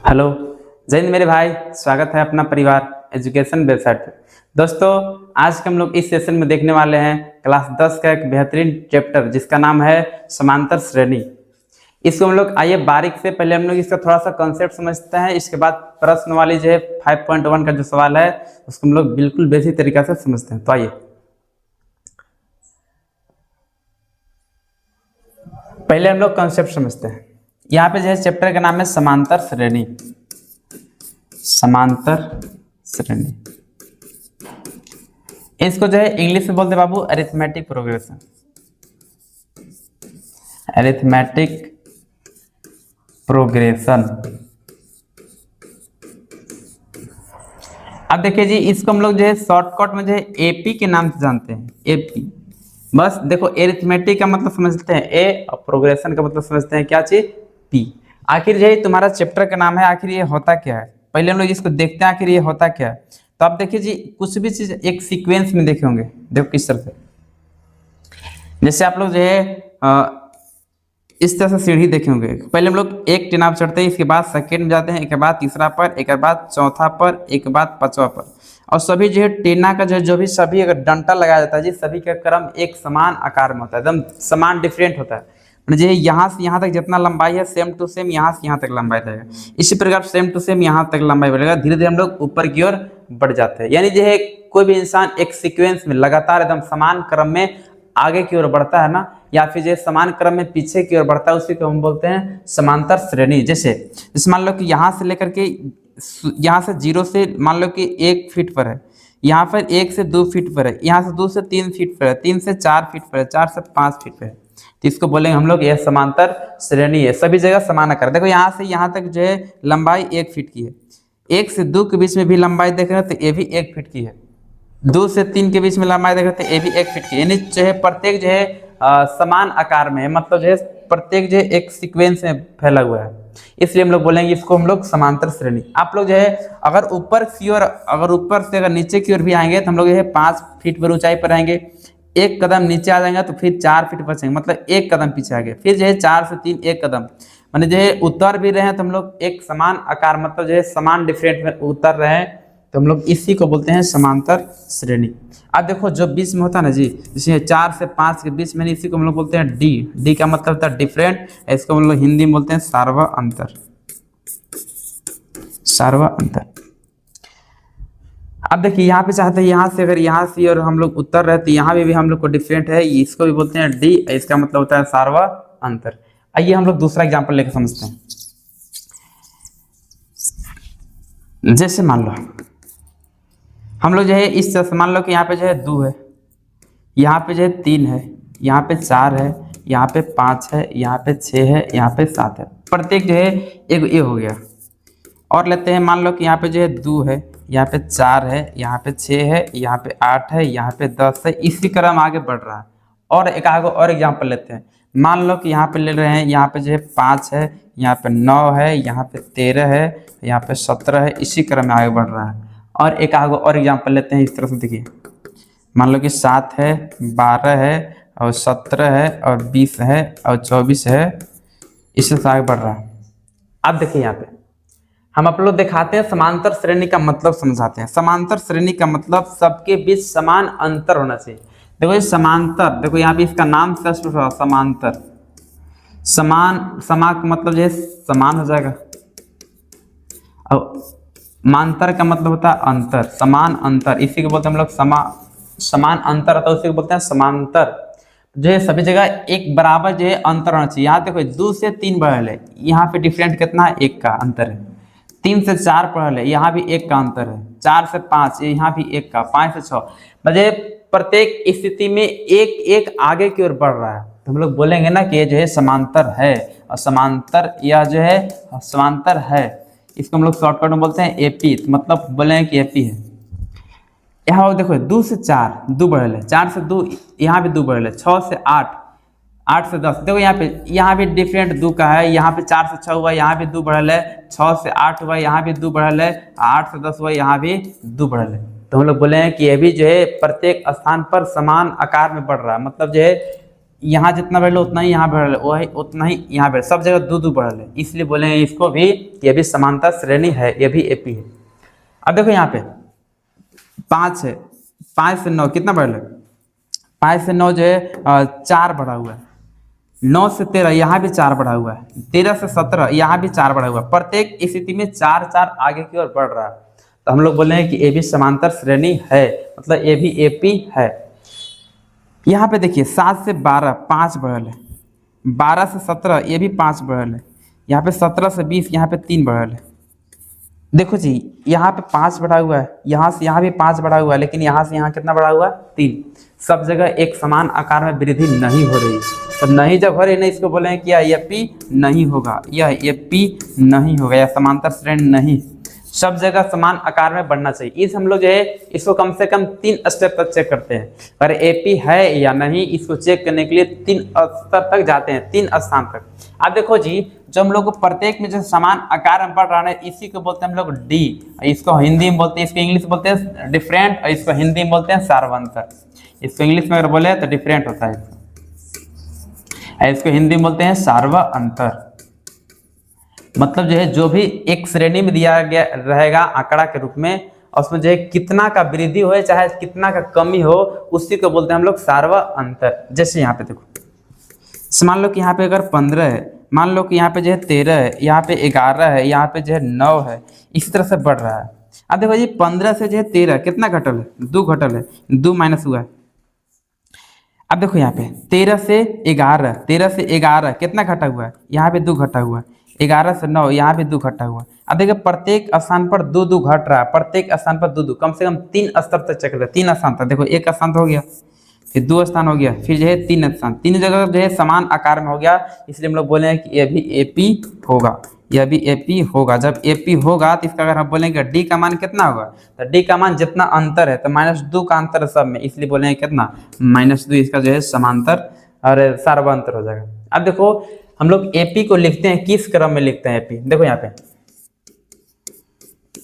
Hello. जय हिंद मेरे भाई। स्वागत है अपना परिवार एजुकेशन वेबसाइट पे। दोस्तों, आज के हम लोग इस सेशन में देखने वाले हैं क्लास 10 का एक बेहतरीन चैप्टर जिसका नाम है समांतर श्रेणी। इसको हम लोग आइए बारीक से पहले हम लोग इसका थोड़ा सा कॉन्सेप्ट समझते हैं। इसके बाद प्रश्न वाली जो है 5.1 का जो सवाल है उसको हम लोग बिल्कुल बेसिक तरीका से समझते हैं। तो आइए पहले हम लोग कॉन्सेप्ट समझते हैं। यहाँ पे जो है चैप्टर का नाम है समांतर श्रेणी। समांतर श्रेणी इसको जो है इंग्लिश में बोलते बाबू अरिथमेटिक प्रोग्रेशन। Arithmetic progression. अब देखिए जी, इसको हम लोग जो है शॉर्टकट में जो है एपी के नाम से जानते हैं। एपी बस देखो, एरिथमेटिक का मतलब समझते हैं ए और प्रोग्रेशन का मतलब समझते हैं क्या चीज, पी। आखिर जो है तुम्हारा चैप्टर का नाम है, आखिर ये होता क्या है पहले हम लोग इसको देखते हैं आखिर ये होता क्या है। तो आप देखिए जी, कुछ भी चीज एक सीक्वेंस में देखे होंगे। देखो किस तरह से, जैसे आप लोग जो है इस तरह से सीढ़ी देखे होंगे। पहले हम लोग एक टेनाप चढ़ते हैं, इसके बाद सेकेंड में जाते हैं, एक के बाद तीसरा पर, एक के बाद चौथा पर, एक के बाद पांचवा पर। और सभी जो है टेना का जो भी सभी अगर डंटा लगाया जाता है जी, सभी का क्रम एक समान आकार में होता है, एकदम समान डिफरेंट होता है। जो है यहाँ से यहाँ तक जितना लंबाई है सेम टू सेम यहाँ से यहाँ तक लंबाई रहेगा। इसी प्रकार सेम टू सेम यहाँ तक लंबाई बढ़ेगा। धीरे धीरे हम लोग ऊपर की ओर बढ़ जाते हैं। यानी जो है कोई भी इंसान एक सीक्वेंस में लगातार एकदम समान क्रम में आगे की ओर बढ़ता है ना, या फिर जो समान क्रम में पीछे की ओर बढ़ता है, उसी को हम बोलते हैं समांतर श्रेणी। जैसे मान लो कि यहाँ से लेकर के यहाँ से 0 से मान लो कि 1 फीट पर है, यहाँ पर 1 से 2 फीट पर है, यहाँ से 2 से 3 फीट पर है, 3 से 4 फीट पर है, 4 से 5 फीट पर है। तो इसको बोलेंगे हम लोग यह समांतर श्रेणी है। सभी जगह समान आकार। देखो यहाँ से यहाँ तक जो है लंबाई 1 फीट की है। 1 से 2 के बीच में भी लंबाई देख रहे हो तो ये भी 1 फीट की है। 2 से 3 के बीच में लंबाई देख रहे हो तो ये भी 1 फीट की। यानी जो है प्रत्येक जो है समान आकार में है, मतलब जो है प्रत्येक जो है एक सीक्वेंस में फैला हुआ है। इसलिए हम लोग बोलेंगे इसको हम लोग समांतर श्रेणी। आप लोग जो है अगर ऊपर की ओर ऊपर से अगर नीचे की ओर भी आएंगे तो हम लोग जो है 5 फीट पर ऊंचाई पर आएंगे। एक कदम नीचे आ जाएंगे तो फिर 4 फीट बचेंगे, मतलब एक कदम पीछे आ गए। फिर जो है 4 से 3 एक कदम, माने जो है उतर भी रहे हैं तो हम लोग एक समान आकार, मतलब जो है समान डिफरेंट में उतर रहे हैं, तो हम लोग इसी को बोलते हैं समांतर श्रेणी। अब देखो जो बीच में होता है ना जी, जैसे 4 से 5 के बीच में, इसी को हम लोग बोलते हैं डी। डी का मतलब होता है डिफरेंट। इसको हम लोग हिंदी में बोलते हैं सार्व अंतर। सार्व अंतर। अब देखिए यहाँ पे चाहते हैं यहाँ से अगर यहाँ से और हम लोग उत्तर रहे तो यहाँ भी हम लोग को डिफरेंट है, इसको भी बोलते हैं डी। इसका मतलब होता है सार्व अंतर। आइए हम लोग दूसरा एग्जांपल लेकर समझते हैं। जैसे मान लो हम लोग जो है इस तरह से मान लो कि यहाँ पे जो है 2 है, यहाँ पे जो है 3 है, यहाँ पे 4 है, यहाँ पे 5 है, यहाँ पे 6 है, यहाँ पे 7 है। प्रत्येक जो है एक ये हो गया। और लेते हैं मान लो कि यहाँ पे जो है 2 है, यहाँ पे 4 है, यहाँ पे 6 है, यहाँ पे 8 है, यहाँ पे 10 है। इसी क्रम आगे बढ़ रहा है। और एक आगे और एग्जाम्पल लेते हैं। मान लो कि यहाँ पे ले रहे हैं, यहाँ पे जो है 5 है, यहाँ पे 9 है, यहाँ पे 13 है, यहाँ पे 17 है। इसी क्रम में आगे बढ़ रहा है। और एक आगे और एग्जाम्पल लेते हैं। इस तरह से देखिए, मान लो कि 7 है, 12 है, और 17 है, और 20 है, और 24 है। इससे आगे बढ़ रहा है। अब देखिए यहाँ पे हम आप लोग दिखाते हैं समांतर श्रेणी का मतलब समझाते हैं। समांतर श्रेणी का मतलब सबके बीच समान अंतर होना चाहिए। देखो ये समांतर, देखो यहाँ पे इसका नाम समांतर। समा का मतलब जो है समान हो जाएगा, और मांतर का मतलब होता है अंतर, समान अंतर। इसी को बोलते हैं हम लोग समान अंतर होता है, उसी को बोलते हैं समांतर। जो है सभी जगह एक बराबर जो है अंतर होना चाहिए। यहाँ देखो 2 से 3 बढ़ल है, यहाँ पे डिफरेंट कितना है, 1 का अंतर है। 3 से 4 बढ़ल है, यहाँ भी 1 का अंतर है। 4 से 5 यहाँ भी 1 का, 5 से 6, मतलब प्रत्येक स्थिति में एक एक आगे की ओर बढ़ रहा है। तो हम लोग बोलेंगे ना कि ये जो है समांतर है। और समांतर या जो है समांतर है, इसको हम लोग शॉर्टकट में बोलते हैं एपी। तो मतलब बोलेंगे कि एपी है। यहाँ देखो 2 से 4 2 बढ़ल है, 4 से 2 यहाँ भी 2 बढ़ल है, 6 से 8, 8 से 10। देखो यहाँ भी डिफरेंट 2 का है। यहाँ पे 4 से 6 हुआ, यहाँ भी 2 बढ़ल है। 6 से 8 हुआ, यहाँ भी 2 बढ़ल है। 8 से 10 हुआ, यहाँ भी 2 बढ़ल है। तो हम लोग बोले हैं कि ये भी जो है प्रत्येक स्थान पर समान आकार में बढ़ रहा है, मतलब जो है यहाँ जितना बढ़ लो उतना ही यहाँ बढ़ वही उतना ही यहाँ बढ़, सब जगह दो दो बढ़ है, इसलिए बोले इसको भी ये भी समांतर श्रेणी है, ये भी एपी है। अब देखो यहाँ पे 5 है, 5 से 9 कितना बढ़ है, 5 से 9 जो है 4 बढ़ा हुआ है, 9 से 13 यहाँ भी 4 बढ़ा हुआ है, 13 से 17 यहाँ भी 4 बढ़ा हुआ है, प्रत्येक स्थिति में 4 4 आगे की ओर बढ़ रहा है। तो हम लोग बोले हैं कि ये भी समांतर श्रेणी है, मतलब ये भी एपी है। यहाँ पे देखिए 7 से 12 5 बढ़ल है, 12 से 17 ये भी 5 बढ़ल है, यहाँ पे 17 से 20 यहाँ पे 3 बढ़ल है। देखो जी यहाँ पे 5 बढ़ा हुआ है, यहाँ से यहाँ भी 5 बढ़ा हुआ है, लेकिन यहाँ से यहाँ कितना बढ़ा हुआ है 3। सब जगह एक समान आकार में वृद्धि नहीं हो रही, तो नहीं जब हो रही नहीं इसको बोले हैं कि यह एपी नहीं होगा, यह एपी नहीं होगा, यह समांतर श्रेणी नहीं, सब जगह समान आकार में बढ़ना चाहिए। इस हम लोग जो है इसको कम से कम 3 स्टेप तक चेक करते हैं, अगर एपी है या नहीं इसको चेक करने के लिए 3 स्तर तक जाते हैं, 3 स्थान तक। अब देखो जी जो हम लोग को प्रत्येक में जो समान आकार में बढ़ रहा है इसी को बोलते हैं हम लोग डी, इसको हिंदी में बोलते हैं, इसको इंग्लिश बोलते हैं डिफरेंट, और इसको हिंदी में बोलते हैं सार्वंतर। इसको इंग्लिश में अगर बोले तो डिफरेंट होता है, इसको हिंदी में बोलते हैं सार्वंतर। मतलब जो है जो भी एक श्रेणी में दिया गया रहेगा आंकड़ा के रूप में, और उसमें जो है कितना का वृद्धि हो चाहे कितना का कमी हो उसी को बोलते हैं हम लोग सार्वंतर। जैसे यहाँ पे देखो मान लो कि यहाँ पे अगर 15 है, मान लो कि यहाँ पे जो है 13 है, यहाँ पे 11 है, यहाँ पे जो है 9 है, इसी तरह से बढ़ रहा है। अब देखो जी 15 से जो है 13 कितना घटल है, 2 घटल है, 2 माइनस हुआ है। अब देखो यहाँ पे 13 से 11, 13 से 11 कितना घटा हुआ है, यहाँ पे 2 घटा हुआ है, 11 से 9 यहाँ पे 2 घटा हुआ है। अब देखिए प्रत्येक स्थान पर 2 2 घट रहा है, प्रत्येक स्थान पर 2 2, कम से कम 3 स्तर तक चेक करते हैं, 3 स्थान तक। देखो 1 स्थान हो गया, फिर 2 स्थान हो गया, फिर जो है 3 स्थान, 3 जगह जो है समान आकार में हो गया, इसलिए हम लोग बोले हैं कि यह भी एपी होगा, यह भी एपी होगा। जब एपी होगा तो इसका अगर हम बोलेंगे डी का मान कितना होगा, तो डी का मान जितना अंतर है तो -2 का अंतर है सब में, इसलिए बोलेंगे कितना -2, इसका जो है समांतर और सार्वंतर हो जाएगा। अब देखो हम लोग एपी को लिखते हैं किस क्रम में लिखते हैं एपी, देखो यहाँ पे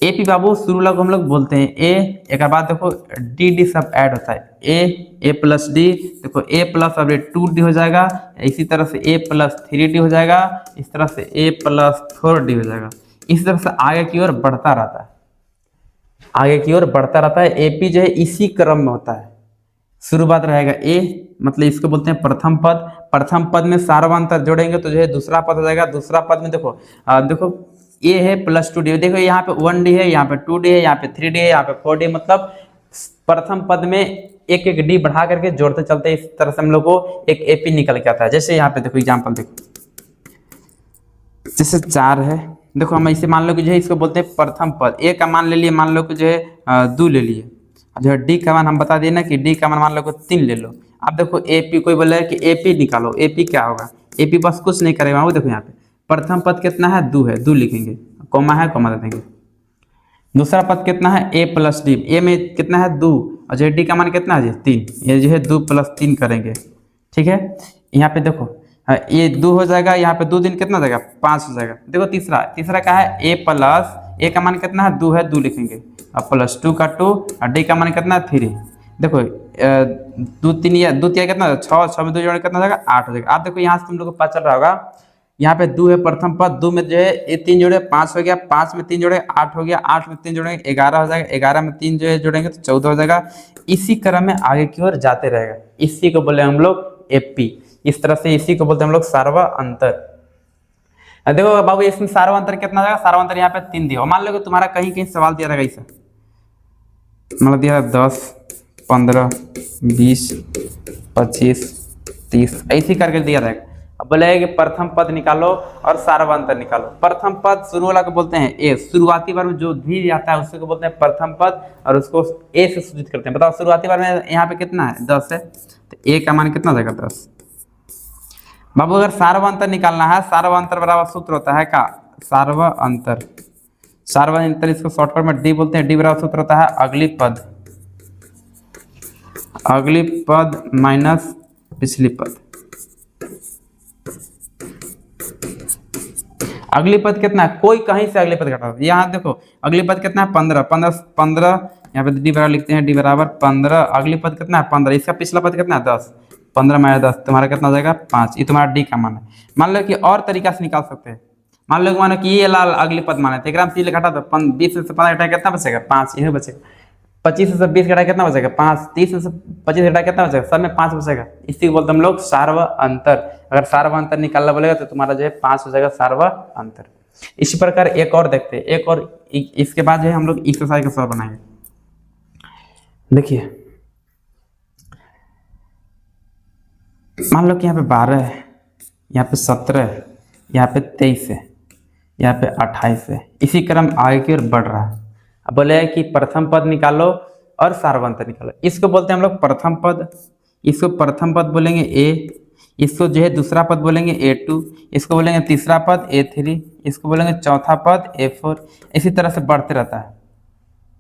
एपी बाबू शुरू लग हम लोग बोलते हैं ए, एक बाद देखो डी डी सब ऐड होता है, ए प्लस डी, देखो ए प्लस अब 2D हो जाएगा, इसी तरह से ए प्लस 3D हो जाएगा, इस तरह से ए प्लस 4D हो जाएगा, इस तरह से आगे की ओर बढ़ता रहता है, आगे की ओर बढ़ता रहता है। एपी जो है इसी क्रम में होता है, शुरुआत रहेगा ए, मतलब इसको बोलते हैं प्रथम पद, प्रथम पद में सार्वंतर जोड़ेंगे तो जो है दूसरा पद हो जाएगा, दूसरा पद में देखो देखो ए है प्लस 2D, देखो यहाँ पे 1D है, यहाँ पे 2D है, यहाँ पे 3D है, यहाँ पे 4D, मतलब प्रथम पद में एक एक डी बढ़ा करके जोड़ते चलते इस तरह से हम लोग को एक एपी निकल के आता है। जैसे यहाँ पे देखो एग्जाम्पल देखो, जैसे 4 है, देखो हम इसे मान लो कि जो है इसको बोलते हैं प्रथम पद, ए का मान ले लिए, मान लो कि जो है 2 ले लिए, जो है डी का मान हम बता दिए ना कि डी का मान लो को 3 ले लो। अब देखो एपी, कोई बोले कि एपी निकालो, एपी क्या होगा, एपी बस कुछ नहीं करेगा, वो देखो यहाँ पे प्रथम पद कितना है 2 है, 2 लिखेंगे, कोमा है कोमा दे देंगे। दूसरा पद कितना है ए प्लस डी, ए में कितना है 2, और जो डी का मान कितना है 3, ये जो है 2 + 3 करेंगे, ठीक है। यहाँ पे देखो ये 2 हो जाएगा, यहाँ पे 2 दिन कितना हो जाएगा 5 हो जाएगा। देखो तीसरा, तीसरा क्या है ए प्लस, ए का मान कितना है 2 है, 2 लिखेंगे, और प्लस 2 का 2, और डी का मान कितना है 3। देखो 2 3 या 2 3 कितना 6, 6 में 2 जोड़े कितना हो जाएगा 8 हो जाएगा। आप देखो यहाँ से तुम लोग को पता चल रहा होगा, यहाँ पे 2 है प्रथम पद, 2 में जो है ये 3 जोड़े 5 हो गया, 5 में 3 जोड़े 8 हो गया, 8 में 3 जोड़ेंगे 11 हो जाएगा, 11 में 3 जो है जोड़ेंगे तो 14 हो जाएगा। इसी क्रम में आगे की ओर जाते रहेगा, इसी को बोले हम लोग एपी, इस तरह से इसी को बोलते हैं हम लोग सार्वंतर। देखो बाबू इसमें सार्वंतर कितना जाएगा, सार्वंतर यहाँ पे 3 दिया, मान लो कि तुम्हारा कहीं कहीं सवाल दिया रहेगा ऐसा, मतलब दिया 10 15 20 25 30 ऐसे करके दिया रहेगा। अब बोले कि प्रथम पद निकालो और सार्वंतर निकालो। प्रथम पद शुरू वाला को बोलते हैं ए, शुरुआती बार में जो भी आता है उसको बोलते हैं प्रथम पद, और उसको ए से सूचित करते हैं। बताओ शुरुआती बार में यहाँ पे कितना है 10 है, तो ए का मान कितना हो जाएगा 10। बाबू अगर सार्वंतर निकालना है, सार्वंतर बराबर सूत्र होता है का सार्वंतर, सार्वंतर इसको शॉर्टकट में डी बोलते हैं, डी बराबर सूत्र होता है अगली पद, अगली पद माइनस पिछली पद। अगली पद कितना है, कोई कहीं से अगली पद घटा, यहाँ देखो अगली पद कितना है 15, 15 यहाँ पे डी बराबर लिखते हैं, डी बराबर 15, अगली पद कितना है 15, इसका पिछला पद कितना है 10, 15 माइनस 10 तुम्हारा कितना हो जाएगा 5। ये तुम्हारा डी का मान है। मान लो कि और तरीका से निकाल सकते हैं। मान लो कि मानो कि ये लाल अगले पद माने थे, एक से ये घटा दो, 20 में से 5 घटाया कितना बचेगा 5, यही बचेगा। 25 में से 20 घटाया कितना बचेगा 5, 30 में से 25 घटाया कितना बचेगा, सब में 5 बचेगा। इसी को बोलते हम लोग सार्व अंतर। अगर सार्व अंतर निकालना बोलेगा तो तुम्हारा जो है 5 हो जाएगा सार्व अंतर। इसी प्रकार एक और देखते हैं, एक और इसके बाद जो है हम लोग एक्सरसाइज का सवाल बनाएंगे। देखिए मान लो कि यहाँ पे 12 है, यहाँ पे 17 है, यहाँ पे 23 है, यहाँ पे 28 है। इसी क्रम आगे की ओर बढ़ रहा है। अब बोले कि प्रथम पद निकालो और सार्वंतर निकालो। इसको बोलते हैं हम लोग प्रथम पद, इसको प्रथम पद बोलेंगे ए, इसको जो है दूसरा पद बोलेंगे A2, इसको बोलेंगे तीसरा पद A3, इसको बोलेंगे चौथा पद A4। इसी तरह से बढ़ते रहता है।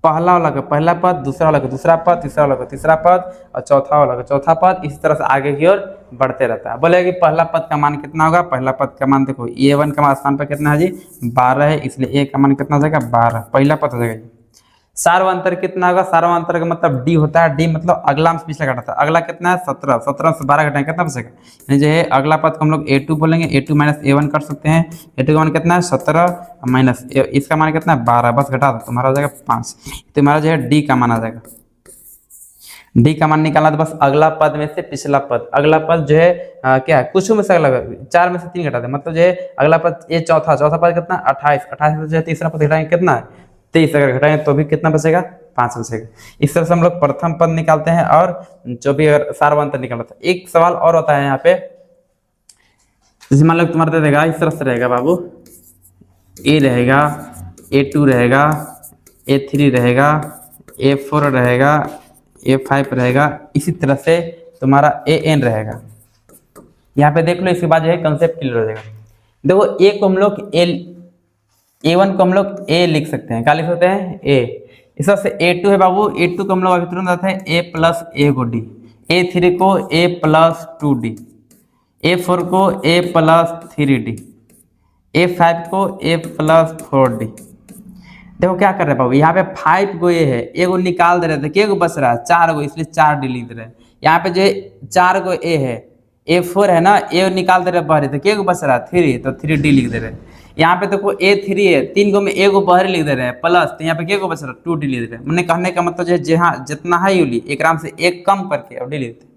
पहला वाला का पहला पद, दूसरा वाला का दूसरा पद, तीसरा वाला का तीसरा पद और चौथा वाला का चौथा पद। इसी तरह से आगे की ओर बढ़ते रहता है। बोले कि पहला पद का मान कितना होगा, पहला पद का मान देखो A1 का मान स्थान पर कितना है जी 12 है, इसलिए A का मान कितना हो जाएगा 12, पहला पद हो जाएगा जी। सार्वंतर कितना होगा, सार्वंतर का मतलब डी होता है, डी मतलब अगला में पिछला घटाता है। अगला कितना है 17, 17 से 12 घटाएंगे कितना बचेगा, यानी जो है अगला पद को हम लोग A2 बोलेंगे, A2 माइनस A1 कर सकते हैं। A2 का मान कितना है 17 माइनस इसका मान कितना है 12, बस घटा दो तुम्हारा हो जाएगा 5। तुम्हारा जो है डी का मान आ जाएगा। डी का मान निकालना तो बस अगला पद में से पिछला पद, अगला पद जो है क्या है कुछ में से अगला 4 में से 3 घटा दे, मतलब जो है अगला पद ये चौथा पद कितना 28, 28 में जो है तीसरा पद घटाएंगे कितना है 23, अगर घटाएंगे तो भी कितना बचेगा 5 बचेगा। इस तरह से हम लोग प्रथम पद निकालते हैं और जो भी अगर सार्वंतर निकालता है। एक सवाल और होता है यहाँ पे, जैसे मान लो तुम्हारा दे देगा इस तरह से रहेगा बाबू, ए रहेगा, A2 रहेगा, A3 रहेगा, A4 रहेगा, A5 रहेगा, इसी तरह से तुम्हारा AN रहेगा। यहाँ पे देख लो, इसके बाद जो है कंसेप्ट क्लियर हो जाएगा। देखो ए को हम लोग A1 को हम लोग A लिख सकते हैं, क्या लिख सकते हैं A। इस तरह से A2 है बाबू, A2 को हम लोग अभी तुरंत आते हैं A प्लस A को D, A3 को A प्लस 2D, A4 को A प्लस 3D, A5 को A प्लस 4D। देखो क्या कर रहे हैं बाबू, यहाँ पे 5 को A है, A को निकाल दे रहे थे, क्या को बच रहा है 4 को, इसलिए 4D लिख दे रहे हैं। यहाँ पे जो है 4 को A है, A4 है ना, A निकाल दे रहे बाहर, तो क्या को बच रहा है 3, तो 3D लिख दे रहे हैं। यहाँ पे देखो A3 है, 3 को में A को बाहर लिख दे रहे हैं प्लस, तो यहाँ पे क्या को बच रहा है 2D लिख दे रहे हैं। मैंने कहने का मतलब जो है जहाँ जितना है यूली एक राम से एक कम करके अब D लिखते हैं।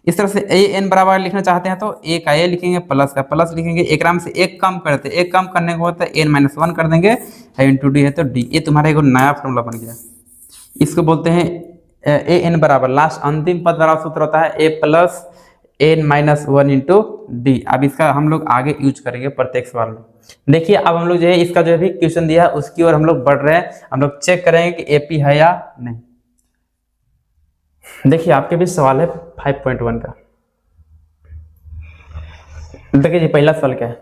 इस तरह से AN बराबर लिखना चाहते हैं तो A का A लिखेंगे, प्लस का प्लस लिखेंगे, एक राम से एक कम करते, एक कम करने को होता है N-1 कर देंगे, इंटू डी है तो D। ये तुम्हारा एक नया फॉर्मूला बन गया। इसको बोलते हैं AN बराबर लास्ट अंतिम पद वाला सूत्र होता है A plus N-1 into D. अब इसका हम लोग आगे यूज करेंगे प्रत्येक सवाल में। देखिए अब हम लोग जो है इसका जो भी क्वेश्चन दिया है उसकी ओर हम लोग बढ़ रहे हैं। हम लोग चेक करेंगे कि AP है या नहीं। देखिए आपके भी सवाल है 5.1 का। देखिए जी पहला सवाल क्या है,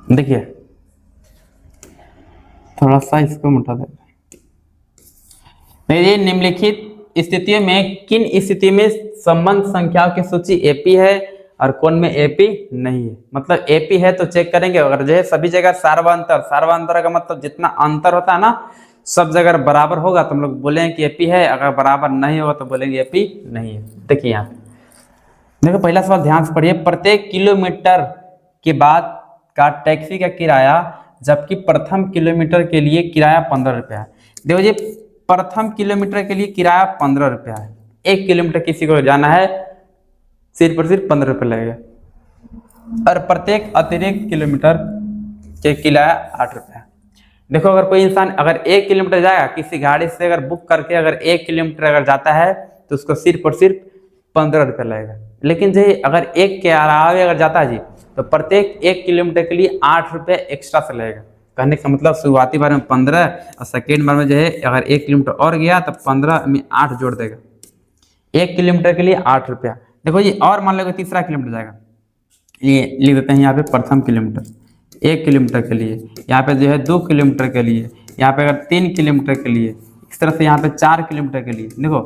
देखिए थोड़ा सा इसको उठा दे। देखिए निम्नलिखित स्थितियों में किन स्थिति में संबंध संख्याओं की सूची AP है और कौन में AP नहीं है। मतलब AP है तो चेक करेंगे, अगर जो है सभी जगह सार्वंतर, सार्वंतर का मतलब जितना अंतर होता है ना सब जगह बराबर होगा तो हम लोग बोलेंगे कि AP है, अगर बराबर नहीं होगा तो बोलेंगे AP नहीं है। देखिए यहाँ देखो पहला सवाल ध्यान से पढ़िए, प्रत्येक किलोमीटर के बाद का टैक्सी का किराया जबकि प्रथम किलोमीटर के लिए किराया 15 रुपया है। देखो जी प्रथम किलोमीटर के लिए किराया 15 रुपया है, 1 किलोमीटर किसी को जाना है सिर्फ और सिर्फ 15 रुपये लगेगा, और प्रत्येक अतिरिक्त किलोमीटर के किराया 8 रुपया। देखो अगर कोई इंसान अगर 1 किलोमीटर जाएगा किसी गाड़ी से अगर बुक करके अगर 1 किलोमीटर अगर जाता है तो उसको सिर्फ और सिर्फ 15 रुपया लगेगा। लेकिन जो अगर 1 के अलावा अगर जाता है जी तो प्रत्येक 1 किलोमीटर के लिए 8 रुपये एक्स्ट्रा से लगेगा। कहने का मतलब शुरुआती बार में 15 और सेकेंड बार में जो है अगर 1 किलोमीटर और गया तो 15 में 8 जोड़ देगा, 1 किलोमीटर के लिए 8 रुपया। देखो जी और मान लो कि तीसरा किलोमीटर जाएगा, ये लिख देते हैं यहाँ पे प्रथम किलोमीटर 1 किलोमीटर के लिए, यहाँ पे जो है 2 किलोमीटर के लिए, यहाँ पे अगर 3 किलोमीटर के लिए, इस तरह से यहाँ पे 4 किलोमीटर के लिए। देखो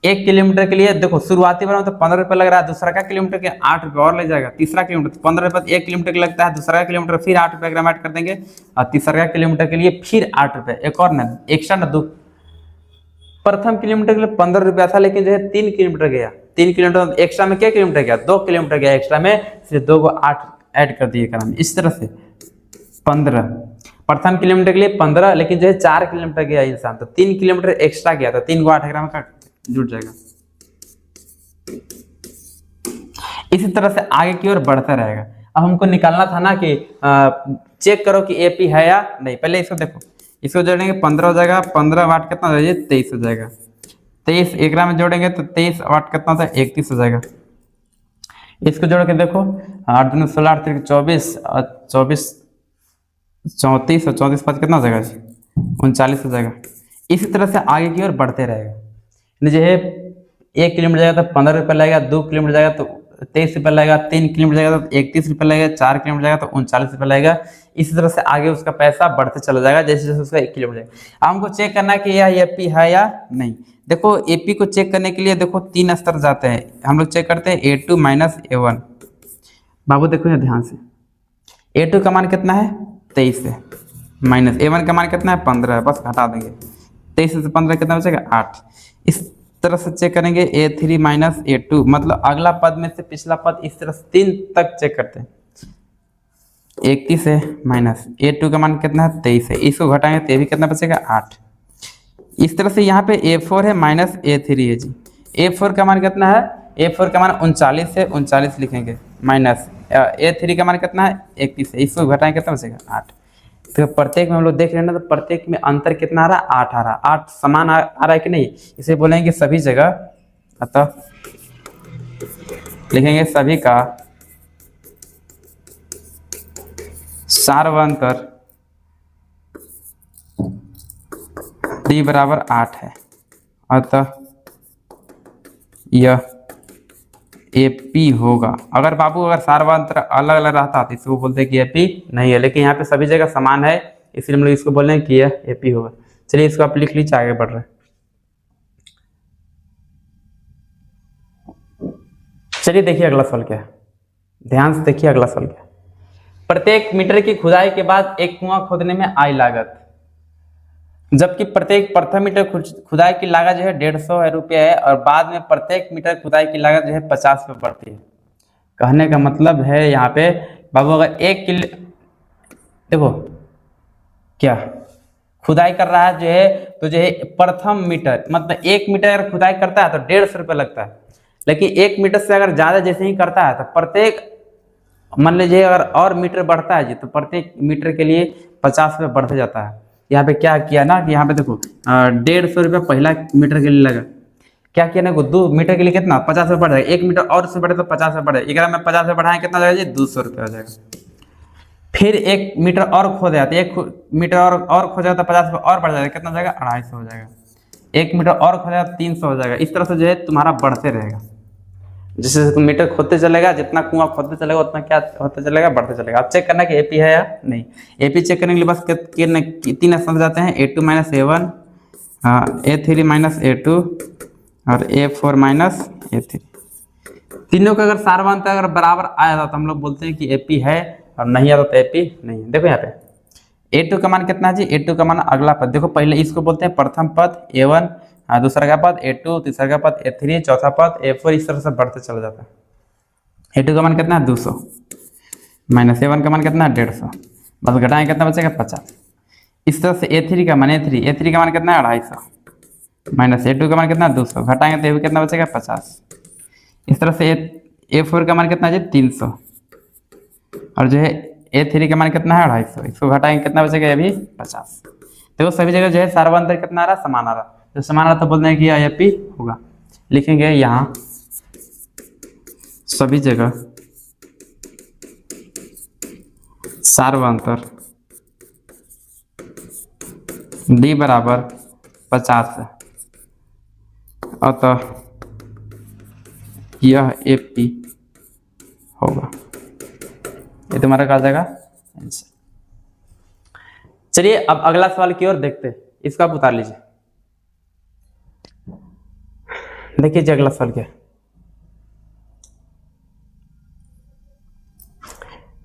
1 किलोमीटर के लिए देखो शुरुआती बार में तो 15 रुपये लग रहा है, दूसरा का किलोमीटर के 8 रुपये और लग जाएगा, तीसरा किलोमीटर तो 15 रुपये 1 किलोमीटर के लगता है, दूसरा का किलोमीटर फिर 8 रुपये अगर हम ऐड कर देंगे और तीसरा का किलोमीटर के लिए फिर 8 रुपये, एक और ना एक्स्ट्रा ना दो। प्रथम किलोमीटर के लिए 15 रुपया था, लेकिन जो है 3 किलोमीटर गया, 3 किलोमीटर एक्स्ट्रा में क्या किलोमीटर गया, 2 किलोमीटर गया एक्स्ट्रा में, इसलिए 2 को 8 ऐड कर दिए कराम। इस तरह से 15 प्रथम किलोमीटर के लिए 15, लेकिन जो है 4 किलोमीटर गया इंसान तो 3 किलोमीटर एक्स्ट्रा गया, तो 3 को 8 ग्राम का जुट जाएगा। इसी तरह से आगे की ओर बढ़ता रहेगा। अब हमको निकालना था ना कि चेक करो कि एपी है या नहीं। पहले इसको देखो, इसको जोड़ेंगे 15 हो जाएगा, 15 वाट कितना हो जाएगा 23 हो जाएगा, 23 एक में जोड़ेंगे तो 23 वाट कितना होता है 31 हो जाएगा। इसको जोड़ के देखो 8 दूनी 16, 8 3 24 और 24 34 और 34 5 कितना हो जाएगा 39 हो जाएगा। इसी तरह से आगे की ओर बढ़ते रहेगा। जो है 1 किलोमीटर जाएगा तो 15 रुपये लगेगा, 2 किलोमीटर जाएगा तो 23 रुपये लगेगा, 3 किलोमीटर जाएगा तो 31 रुपये लगेगा, 4 किलोमीटर जाएगा तो 39 रुपये लगेगा। इसी तरह से आगे उसका पैसा बढ़ते चला जाएगा जैसे जैसे उसका 1 किलोमीटर जाएगा। अब हमको चेक करना है कि यह एपी है या नहीं। देखो एपी को चेक करने के लिए देखो 3 स्तर जाते हैं, हम लोग चेक करते हैं A2 माइनस A1। बाबू देखो यहाँ ध्यान से, A2 का मान कितना है 23 है, माइनस A1 का मान कितना है 15 है, बस घटा देंगे 23 से 15 कितना बचेगा 8। इस तरह से चेक करेंगे A3 माइनस A2, मतलब अगला पद में से पिछला पद इस तरह से 3 तक चेक करते हैं। 31 है माइनस A2 का मान कितना है 23 है, इसको घटाएंगे तो ये भी कितना बचेगा 8। इस तरह से यहाँ पे A4 है माइनस A3 है जी। A4 का मान कितना है, A4 का मान 39 है, 39 लिखेंगे, माइनस A3 का मान कितना है 31 है, इसको घटाएंगे कितना बचेगा 8। तो प्रत्येक में हम लोग देख रहे हैं ना, तो प्रत्येक में अंतर कितना आ रहा है 8 आ रहा है, 8 समान आ रहा है कि नहीं, इसे बोलेंगे सभी जगह, अतः लिखेंगे सभी का सार्वंतर D बराबर 8 है, अतः यह एपी होगा। अगर बाबू अगर सार्वंतर अलग अलग रहता तो इसको बोलते हैं कि एपी नहीं है, लेकिन यहाँ पे सभी जगह समान है, इसलिए हम लोग इसको बोल रहे हैं कि यह एपी होगा। चलिए इसको आप लिख लीजिए, आगे बढ़ रहे हैं। चलिए देखिए अगला सवाल क्या है, ध्यान से देखिए अगला सवाल क्या है। प्रत्येक मीटर की खुदाई के बाद एक कुआं खोदने में आई लागत, जबकि प्रत्येक प्रथम मीटर खुदाई की लागत जो है 150 रुपया है, और बाद में प्रत्येक मीटर खुदाई की लागत जो है 50 रुपये पड़ती है। कहने का मतलब है यहाँ पे बाबू अगर 1 किलो देखो क्या खुदाई कर रहा है जो है, तो जो है प्रथम मीटर मतलब 1 मीटर अगर खुदाई करता है तो 150 रुपये लगता है, लेकिन 1 मीटर से अगर ज़्यादा जैसे ही करता है तो प्रत्येक मान लीजिए अगर और मीटर बढ़ता है जी, तो प्रत्येक मीटर के लिए 50 रुपये बढ़ते जाता है। यहाँ पे क्या किया ना कि यहाँ पे देखो 150 रुपये पहला मीटर के लिए लगा, क्या किया ना 2 मीटर के लिए कितना 50 रुपये बढ़ जाएगा, 1 मीटर और से बढ़े तो 50 रुपये बढ़े, अगर मैं 50 रुपये बढ़ाएं कितना जाएगा जी 200 रुपये हो जाएगा। फिर 1 मीटर और खो जाता है, 1 मीटर और खो जाएगा तो 50 रुपये और बढ़ जाएगा, कितना हो जाएगा 250 हो जाएगा। 1 मीटर और खो जाएगा 300 हो जाएगा। इस तरह से जो है तुम्हारा बढ़ते रहेगा, जैसे जैसे तुम मीटर खोदते चलेगा, जितना कुआं खोदते चलेगा उतना क्या होता चलेगा बढ़ते चलेगा। अब चेक करना कि एपी है या नहीं। एपी चेक करने के लिए बस 3 स्थान जाते हैं, A2 minus A1, A3 minus A2 और A4 माइनस A3। तीनों का अगर सारवांतर अगर बराबर आया था तो हम लोग बोलते हैं कि एपी है, और नहीं आता तो एपी नहीं है। देखो यहाँ पे A2 का मान कितना है जी, A2 का मान अगला पद देखो, पहले इसको बोलते हैं प्रथम पद A1, दूसरा का पद A2, तीसरा का पद A3, चौथा पद A4, इस तरह से बढ़ते चला जाता है। A2 का मान कितना है 200, माइनस A1 का मान कितना है 150, बस घटाएं कितना बचेगा 50। इस तरह से A3 का मान A3 का मान कितना है 250, माइनस A2 का मान कितना है 200, घटाएंगे तो ये भी कितना बचेगा 50। इस तरह से A4 का मान कितना है जी 300, और जो है A3 का मान कितना है 250, इसको घटाएंगे कितना बचेगा ये भी 50। देखो सभी जगह जो है सार्वंतर कितना आ रहा है समान आ रहा, तो समान आ रहा तो बोलते हैं कि यह एपी होगा। लिखेंगे यहाँ सभी जगह सार्वंतर D बराबर 50 है, अतः यह एपी होगा। ये तुम्हारा कहा जाएगा आंसर। चलिए अब अगला सवाल की ओर देखते हैं, इसका आप उतार लीजिए। देखिए अगला सवाल क्या है।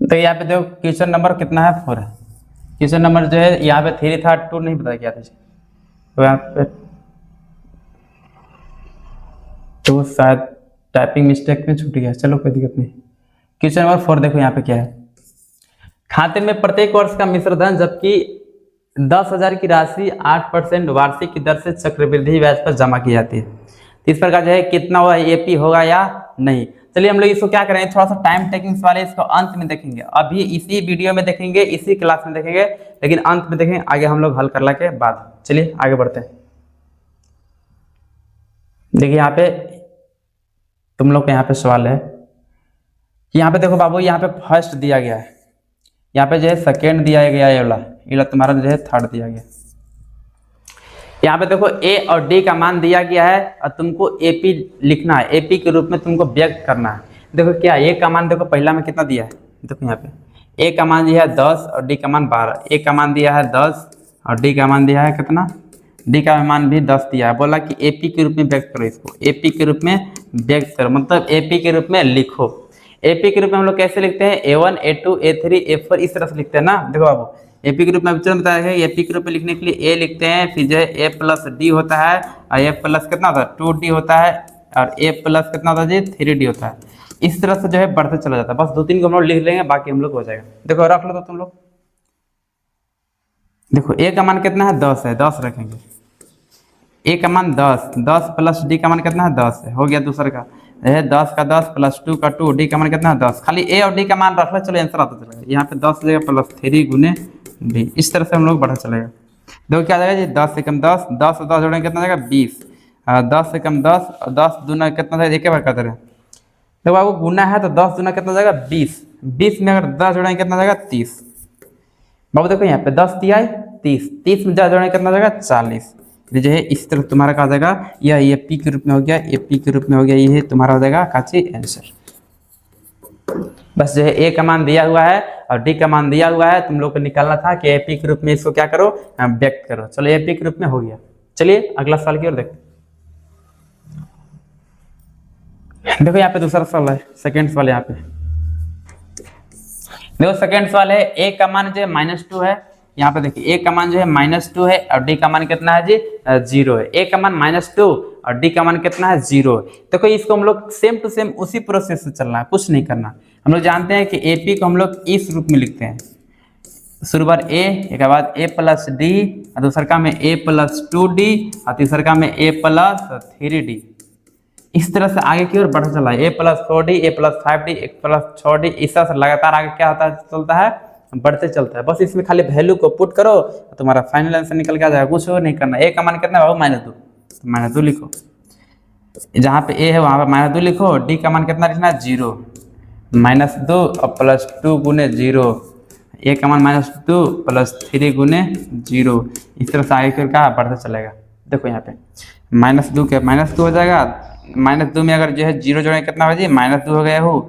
तो यहाँ पे देखो क्वेश्चन नंबर कितना है, 4 है। क्वेश्चन नंबर जो है यहाँ पे 3 था, 2 नहीं पता क्या था। तो यहाँ पे तो शायद टाइपिंग मिस्टेक में छूट गया, चलो कोई दिक्कत नहीं। क्वेश्चन नंबर 4 देखो यहाँ पे क्या है। खाते में प्रत्येक वर्ष का मिश्र धन जबकि 10,000 की राशि 8% वार्षिक की दर से चक्रवृद्धि ब्याज पर जमा की जाती है। तो इस प्रकार जो है कितना हुआ, एपी होगा या नहीं। चलिए हम लोग इसको क्या करेंगे, थोड़ा सा टाइम टेकिंग वाले इसको अंत में देखेंगे। अभी इसी वीडियो में देखेंगे, इसी क्लास में देखेंगे, लेकिन अंत में देखेंगे आगे हम लोग हल करने के बाद। चलिए आगे बढ़ते हैं। देखिए यहाँ पे तुम लोग के यहाँ पे सवाल है, यहाँ पे देखो बाबू, यहाँ पे फर्स्ट दिया गया है, यहाँ पे जो है सेकेंड दिया गया है, ये तुम्हारा जो है थर्ड दिया गया। यहाँ पे देखो ए और डी का मान दिया गया है और तुमको एपी लिखना है, एपी के रूप में तुमको व्यक्त करना है। देखो क्या ए का मान देखो पहला में कितना दिया है, देखो यहाँ पे ए का मान दिया है 10 और डी का मान 12। ए का मान दिया है 10 और डी का मान दिया है कितना, डी का मान भी 10 दिया है। बोला कि एपी के रूप में व्यक्त करो, इसको एपी के रूप में व्यक्त करो, मतलब एपी के रूप में लिखो। एपी के रूप में हम लोग कैसे लिखते हैं, A1 A2 A3 A4 इस तरह से लिखते हैं ना। देखो बाबू एपी के रूप में अभी बताया है, एपी के रूप में लिखने के लिए ए लिखते हैं, फिर जो है ए प्लस डी होता है और ए प्लस कितना होता है 2D होता है और ए प्लस कितना होता है जी 3D होता है। इस तरह से जो है बढ़ते चला जाता है। बस 2-3 को हम लोग लिख लेंगे, बाकी हम लोग हो जाएगा। देखो रख लो तो तुम लोग, देखो ए का मान कितना है 10 है, 10 रखेंगे। ए का मान 10 प्लस डी का मान कितना है 10 है, हो गया दूसरे का 10 का 10 प्लस 2 का 2, डी का मान कितना है 10। खाली ए और डी का मान रख लो, चलो आंसर आता चलेगा। यहाँ पे 10 जगह प्लस 3 गुने डी, इस तरह से हम लोग बढ़ा चलेगा। देखो क्या जाएगा जी 10 से कम 10, 10 और 10 जोड़ेंगे कितना जाएगा 20, 10 से कम 10 और 10 दूना कितना जाएगा, एक बार करते रहे। देखो बाबू गुना है तो 10 दूना कितना जाएगा 20, 20 में अगर 10 जोड़ेंगे कितना जाएगा 30। बाबू देखो यहाँ पे 10 दिया है 30, 30 में 10 जोड़ेंगे कितना जाएगा 40। जो है इस तरह तुम्हारा कहा जाएगा, यह ये पी के रूप में हो गया, ए पी के रूप में हो गया, ये तुम्हारा हो जाएगा काची आंसर। बस जो है ए का मान दिया हुआ है और डी का मान दिया हुआ है, तुम लोग को निकालना था कि एपी के रूप में इसको क्या करो, व्यक्त करो। चलो एपी के रूप में हो गया। चलिए अगला सवाल की ओर देखते। देखो यहाँ पे दूसरा सवाल है, सेकेंड सवाल यहाँ पे देखो। सेकेंड सवाल है ए का मान जो है -2 है। यहाँ पे देखिए ए का मान जो है -2 है और डी का मान कितना है जी 0 है। ए का मान -2 और डी का मान कितना है 0 है। देखो इसको हम लोग सेम टू सेम उसी प्रोसेस से चलना है, कुछ नहीं करना। हम लोग जानते हैं कि एपी को हम लोग इस रूप में लिखते हैं, शुरू बार ए, एक बाद ए प्लस डी और दूसरा का में ए प्लस 2D और तीसरा का में ए प्लस 3D। इस तरह से आगे की ओर बढ़ता चला है, ए प्लस 4D, ए प्लस 5D, ए प्लस 6D, इस तरह से लगातार आगे क्या होता है, चलता है, बढ़ते चलता है। बस इसमें खाली वैल्यू को पुट करो तो तुम्हारा फाइनल आंसर निकल के आ जाएगा, कुछ और नहीं करना। ए का मान कितना है बाबू -2, तो -2 लिखो। जहाँ पे ए है वहाँ पे -2 लिखो। डी का मान कितना लिखना है 0, -2 और +2 गुने 0। ए का मान -2 +3 गुने 0। इस तरह से आगे फिर क्या बढ़ता चलेगा। देखो यहाँ पे -2 के -2 हो जाएगा, -2 में अगर जो है 0 जोड़े कितना हो जाए -2 हो गया हो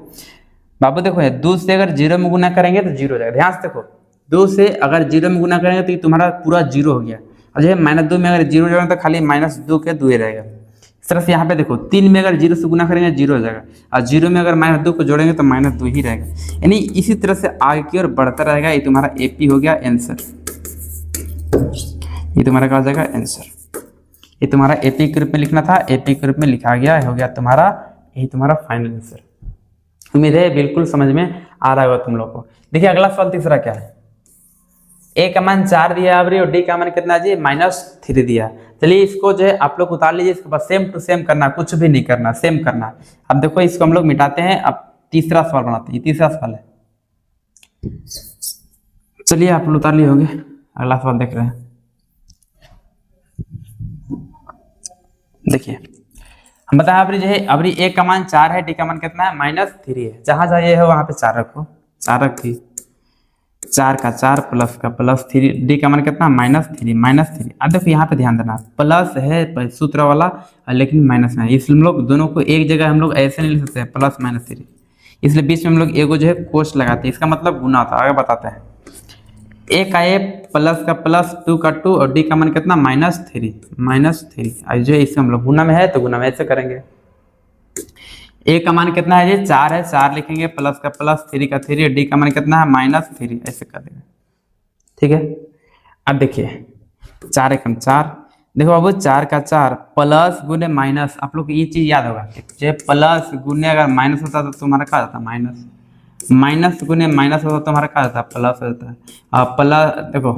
बाबू। देखो 2 से अगर 0 में गुना करेंगे तो 0 हो जाएगा। ध्यान से देखो 2 से अगर 0 में गुना करेंगे तो ये तुम्हारा पूरा 0 हो गया, और जो है -2 में अगर 0 जोड़ेंगे तो खाली -2 के 2 रहेगा। इस तरह से यहाँ पे देखो 3 में अगर 0 से गुना करेंगे 0 हो जाएगा, और 0 में अगर -2 को जोड़ेंगे तो -2 ही रहेगा। यानी इसी तरह से आगे की ओर बढ़ता रहेगा। ये तुम्हारा एपी हो गया आंसर, ये तुम्हारा क्या हो जाएगा आंसर। ये तुम्हारा एपी के रूप में लिखना था, एपी के रूप में लिखा गया, हो गया तुम्हारा, यही तुम्हारा फाइनल आंसर। उम्मीद है बिल्कुल समझ में आ रहा होगा तुम लोग को। देखिए अगला सवाल तीसरा क्या है, ए का मान 4 दिया है और डी का मान कितना जी -3 दिया। चलिए इसको जो है आप लोग उतार लीजिए, इसके बाद सेम टू सेम करना, कुछ भी नहीं करना, सेम करना। अब देखो इसको हम लोग मिटाते हैं, अब तीसरा सवाल बनाते हैं। तीसरा सवाल है, चलिए आप लोग उतार लिए होंगे, अगला सवाल देख रहे हैं। देखिए हम बताया अभी जो है, अभी ए का मान 4 है, डी का मान कितना है -3 है। जहां जहां ये है वहां पे 4 रखो, 4 रखी, 4 का 4 प्लस का +3, डी का मान कितना -3। अब देखो यहाँ पे ध्यान देना, प्लस है सूत्र वाला लेकिन माइनस है, इसलिए हम लोग दोनों को एक जगह हम लोग ऐसे नहीं लिख सकते हैं +-3, इसलिए बीच में हम लोग एगो जो है कोष्ठ लगाते हैं, इसका मतलब गुना था। आगे बताते हैं, ए का ए प्लस का प्लस 2 का 2 और डी का मान कितना -3 -3। जो इसे हम लोग गुना में है तो गुना में ऐसे करेंगे। ए का मान कितना है जी 4 है, 4 लिखेंगे प्लस का प्लस 3 का 3, डी का मान कितना है -3, ऐसे कर देंगे। ठीक है, अब देखिए 4 एकम 4, देखो बाबू 4 का 4 प्लस गुने माइनस, आप लोग को ये चीज याद होगा कि प्लस गुने अगर माइनस होता तो तुम्हारा क्या होता माइनस, माइनस गुने माइनस होता तो तुम्हारा क्या होता प्लस हो जाता है। और प्लस देखो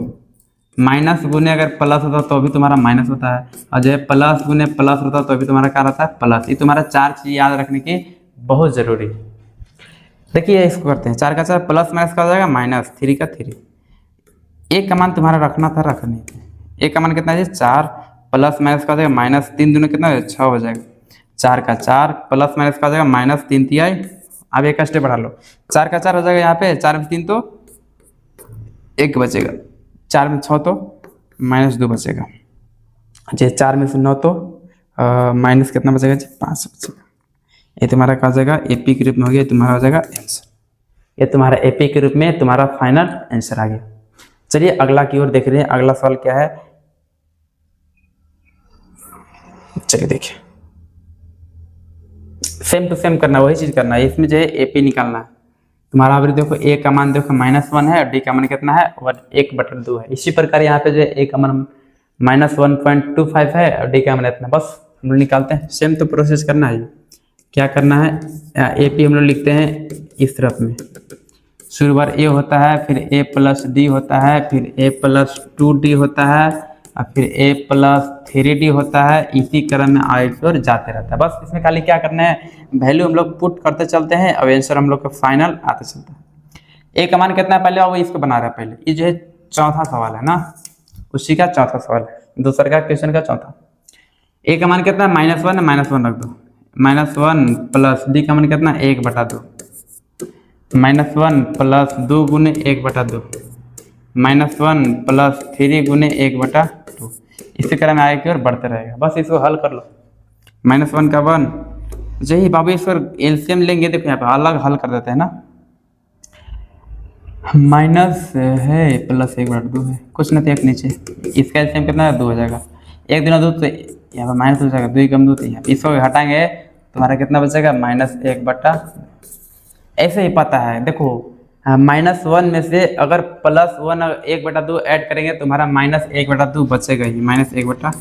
माइनस गुने अगर प्लस होता तो भी तुम्हारा माइनस होता है, और जो है प्लस गुने प्लस होता तो भी तुम्हारा क्या रहता है प्लस। ये तुम्हारा 4 चीज याद रखने की बहुत जरूरी है। देखिए इसको करते हैं, 4 का 4 प्लस माइनस का हो जाएगा -3 का 3। एक का मान तुम्हारा रखना था, रख नहीं थे। एक का मान कितना है 4 प्लस माइनस का हो जाएगा -3 दूनी कितना 6 हो जाएगा। 4 का 4 प्लस माइनस का हो जाएगा -3 तिहाई। अब एक स्टेप बढ़ा लो, 4 का 4 हो जाएगा यहाँ पे, 4 में 3 तो 1 बचेगा, 4 में 6 तो -2 बचेगा। अच्छा 4 में से 9 तो माइनस कितना बचेगा 5 बचेगा। ये तुम्हारा क्या हो जाएगा एपी के रूप में हो गया, तुम्हारा हो जाएगा आंसर। ये तुम्हारा एपी के रूप में तुम्हारा फाइनल आंसर आ गया। चलिए अगला की ओर देख रहे हैं, अगला सवाल क्या है। चलिए देखिए, सेम टू सेम करना, वही चीज करना है। इसमें जो है एपी निकालना है तुम्हारा। अभी देखो ए का मान देखो -1 है और डी का मान कितना है 1/2 है। इसी प्रकार यहाँ पे जो है ए का मान -1.25 है और डी का मान इतना, बस हम लोग निकालते हैं। सेम तो प्रोसेस करना है। क्या करना है, एपी हम लोग लिखते हैं इस तरफ में, शुरू बार ए होता है, फिर ए प्लस डी होता है, फिर ए प्लस 2d होता है, और फिर ए प्लस 3d होता है। इसी क्रम में आगे की ओर जाते रहता है। बस इसमें खाली क्या करना है, वैल्यू हम लोग पुट करते चलते हैं और आंसर हम लोग का फाइनल आते चलता है। ए का मान कितना है पहले वो इसको बना रहा है पहले। ये जो है चौथा सवाल है ना, उसी का चौथा सवाल है, दूसरा का क्वेश्चन का चौथा। ए का मान कितना है -1 है, -1 रख दो, -1 प्लस डी का मान कितना 1/2, -1 प्लस 2 गुने 1/2, -1 प्लस 3 गुने 1/2। इसी क्रम में आगे की ओर बढ़ते रहेगा। बस इसको हल कर लो, -1 का 1 यही बाबू, इसको एलसीएम लेंगे। देखो यहाँ पे अलग हल कर देते हैं ना, माइनस है प्लस 1/2 है, कुछ नहीं एक नीचे, इसका एलसीएम कितना है 2 हो जाएगा। 1 दूना 2 तो यहाँ पे माइनस हो जाएगा, 2 कम 2 तो यहाँ इसको हटाएंगे तुम्हारा कितना बचेगा -1/2। ऐसे ही पता है देखो, -1 में से अगर +1 1/2 ऐड करेंगे तुम्हारा -1/2 बचेगा ही, -1/2।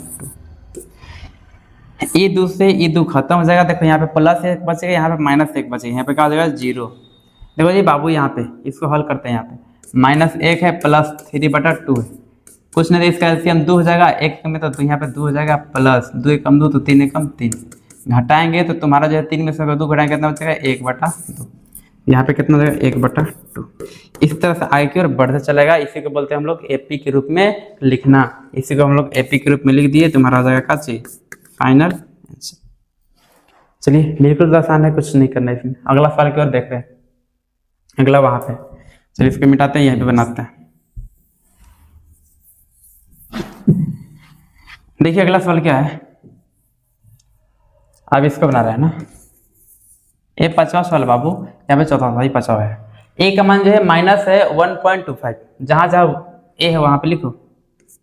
ई दो से ई दो खत्म हो जाएगा। देखो यहाँ पे +1 बचेगा, यहाँ पे -1 बचेगा, यहाँ पे क्या हो जाएगा 0। देखो जी बाबू यहाँ पे इसको हल करते हैं। यहाँ पे -1 है प्लस 3/2 है, कुछ नहीं, इसका एलसीएम 2 हो जाएगा। 1 में तो यहाँ पे 2 हो जाएगा, प्लस 2 कम 2 तो 3 कम 3, घटाएंगे तो तुम्हारा जो है 3 में से 2 घटाएंगे कितना बचेगा 1/2। यहाँ पे कितना हो जाएगा 1/2। इस तरह से आगे की ओर बढ़ते चलेगा। इसी को बोलते हैं हम लोग एपी के रूप में लिखना। इसी को हम लोग एपी के रूप में लिख दिए, तुम्हारा हो जाएगा क्या चीज फाइनल आंसर। चलिए बिल्कुल आसान है, कुछ नहीं करना इसमें। अगला सवाल की ओर देख रहे हैं, अगला वहां पे। चलिए इसको मिटाते हैं, यहीं पे बनाते हैं। देखिए अगला सवाल क्या है, अब इसको बना रहे हैं ना। ये 5वां सवाल बाबू, यहाँ पे चौथा था, ये 5वां है। ए का मान जो है माइनस है 1.25, जहां जहां ए है वहां पे लिखो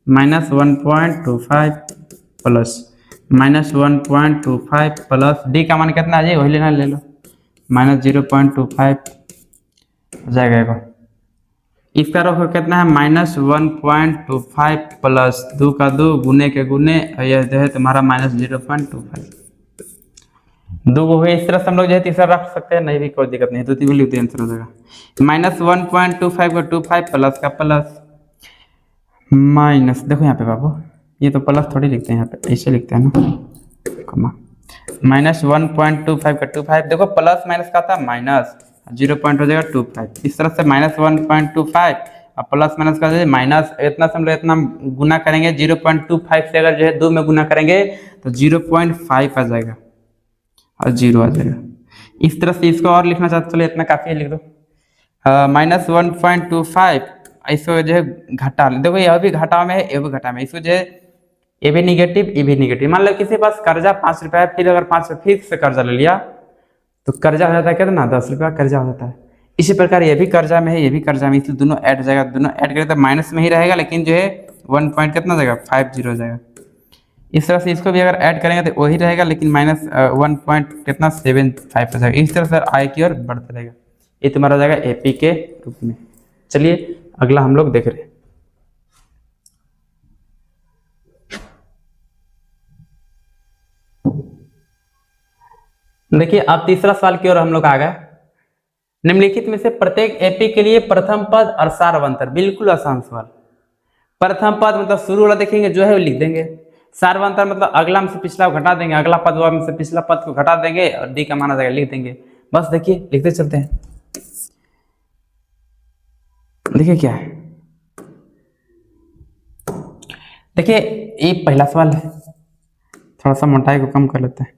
-1.25 प्लस -1.25 प्लस डी का मान कितना है वही लेना, ले लो -0.25 हो जाएगा। इसका रखो कितना है -1.25 प्लस 2 का 2 गुने के गुने, यह जो है तुम्हारा -0.25। 2 को इस तरह से हम लोग जो है तीसरा रख सकते हैं, नहीं भी कोई दिक्कत नहीं, 2 भी लिखते हैं आंसर हो जाएगा -1.25 का 25 प्लस का प्लस माइनस। देखो यहाँ पे बाबू ये तो प्लस थोड़ी लिखते हैं, यहाँ पे ऐसे लिखते हैं ना, -1.25 का 25, देखो प्लस माइनस का था माइनस, 0 पॉइंट हो जाएगा 25। इस तरह से -1.25 और प्लस माइनस का माइनस, इतना से हम लोग इतना गुना करेंगे 0.25 से अगर जो है 2 में गुना करेंगे तो 0.5 आ जाएगा और 0 आ जाएगा। इस तरह से इसको और लिखना चाहते, चलो इतना काफी है, लिख दो -1.25। इसको जो है घटा, देखो यह भी घटाव में है, ये भी घटा में, इसको जो है ये भी निगेटिव, ये भी निगेटिव। मान लो किसी पास कर्जा 5 रुपया है, फिर अगर 5 रुपये फिर से कर्जा ले लिया तो कर्जा हो जाता है कितना 10 रुपया कर्जा हो जाता है। इसी प्रकार ये भी कर्जा में है, ये भी कर्जा में, इसलिए दोनों ऐड हो जाएगा, दोनों ऐड करें तो माइनस में ही रहेगा, लेकिन जो है 1 पॉइंट कितना हो जाएगा 50 हो जाएगा। इस तरह से इसको भी अगर ऐड करेंगे तो वही रहेगा, लेकिन माइनस 1 पॉइंट कितना 75 हो जाएगा। इस तरह से आय की ओर बढ़ता रहेगा। ये तुम्हारा हो जाएगा एपी के रूप में। चलिए अगला हम लोग देख रहे हैं। देखिए अब तीसरा सवाल की ओर हम लोग आ गए। निम्नलिखित में से प्रत्येक एपी के लिए प्रथम पद और सार्वंतर, बिल्कुल आसान सवाल। प्रथम पद मतलब शुरू वाला देखेंगे जो है वो लिख देंगे, सार्वंतर मतलब अगला में से पिछला को घटा देंगे, अगला पद में से पिछला पद को घटा देंगे और डी का मान आ जाएगा लिख देंगे। बस देखिए लिखते चलते हैं। देखिए क्या है, देखिए ये पहला सवाल है, थोड़ा सा मोटाई को कम कर लेते हैं।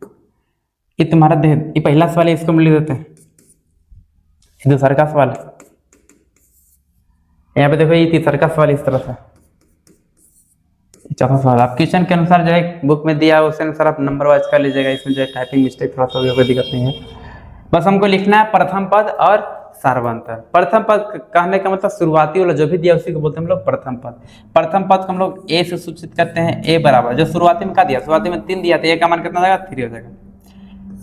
ये तुम्हारा ये पहला सवाल है, इसको हम लिख देते हैं। ये दूसरा का सवाल है, यहाँ पे देखो ये तीसरा का सवाल इस तरह से। चौथा सवाल आप क्वेश्चन के अनुसार जो है बुक में दिया है उस अनुसार आप नंबर वाइज कर लीजिएगा। इसमें जो है टाइपिंग मिस्टेक थोड़ा सा कोई दिक्कत नहीं है। बस हमको लिखना है प्रथम पद और सार्वंतर। प्रथम पद कहने का मतलब शुरुआती वाला जो भी दिया उसी को बोलते हैं हम लोग प्रथम पद। प्रथम पद को हम लोग ए से सूचित करते हैं, ए बराबर जो शुरुआती में क्या दिया, शुरुआती में 3 दिया था, ए का मान कितना हो जाएगा 3 हो जाएगा।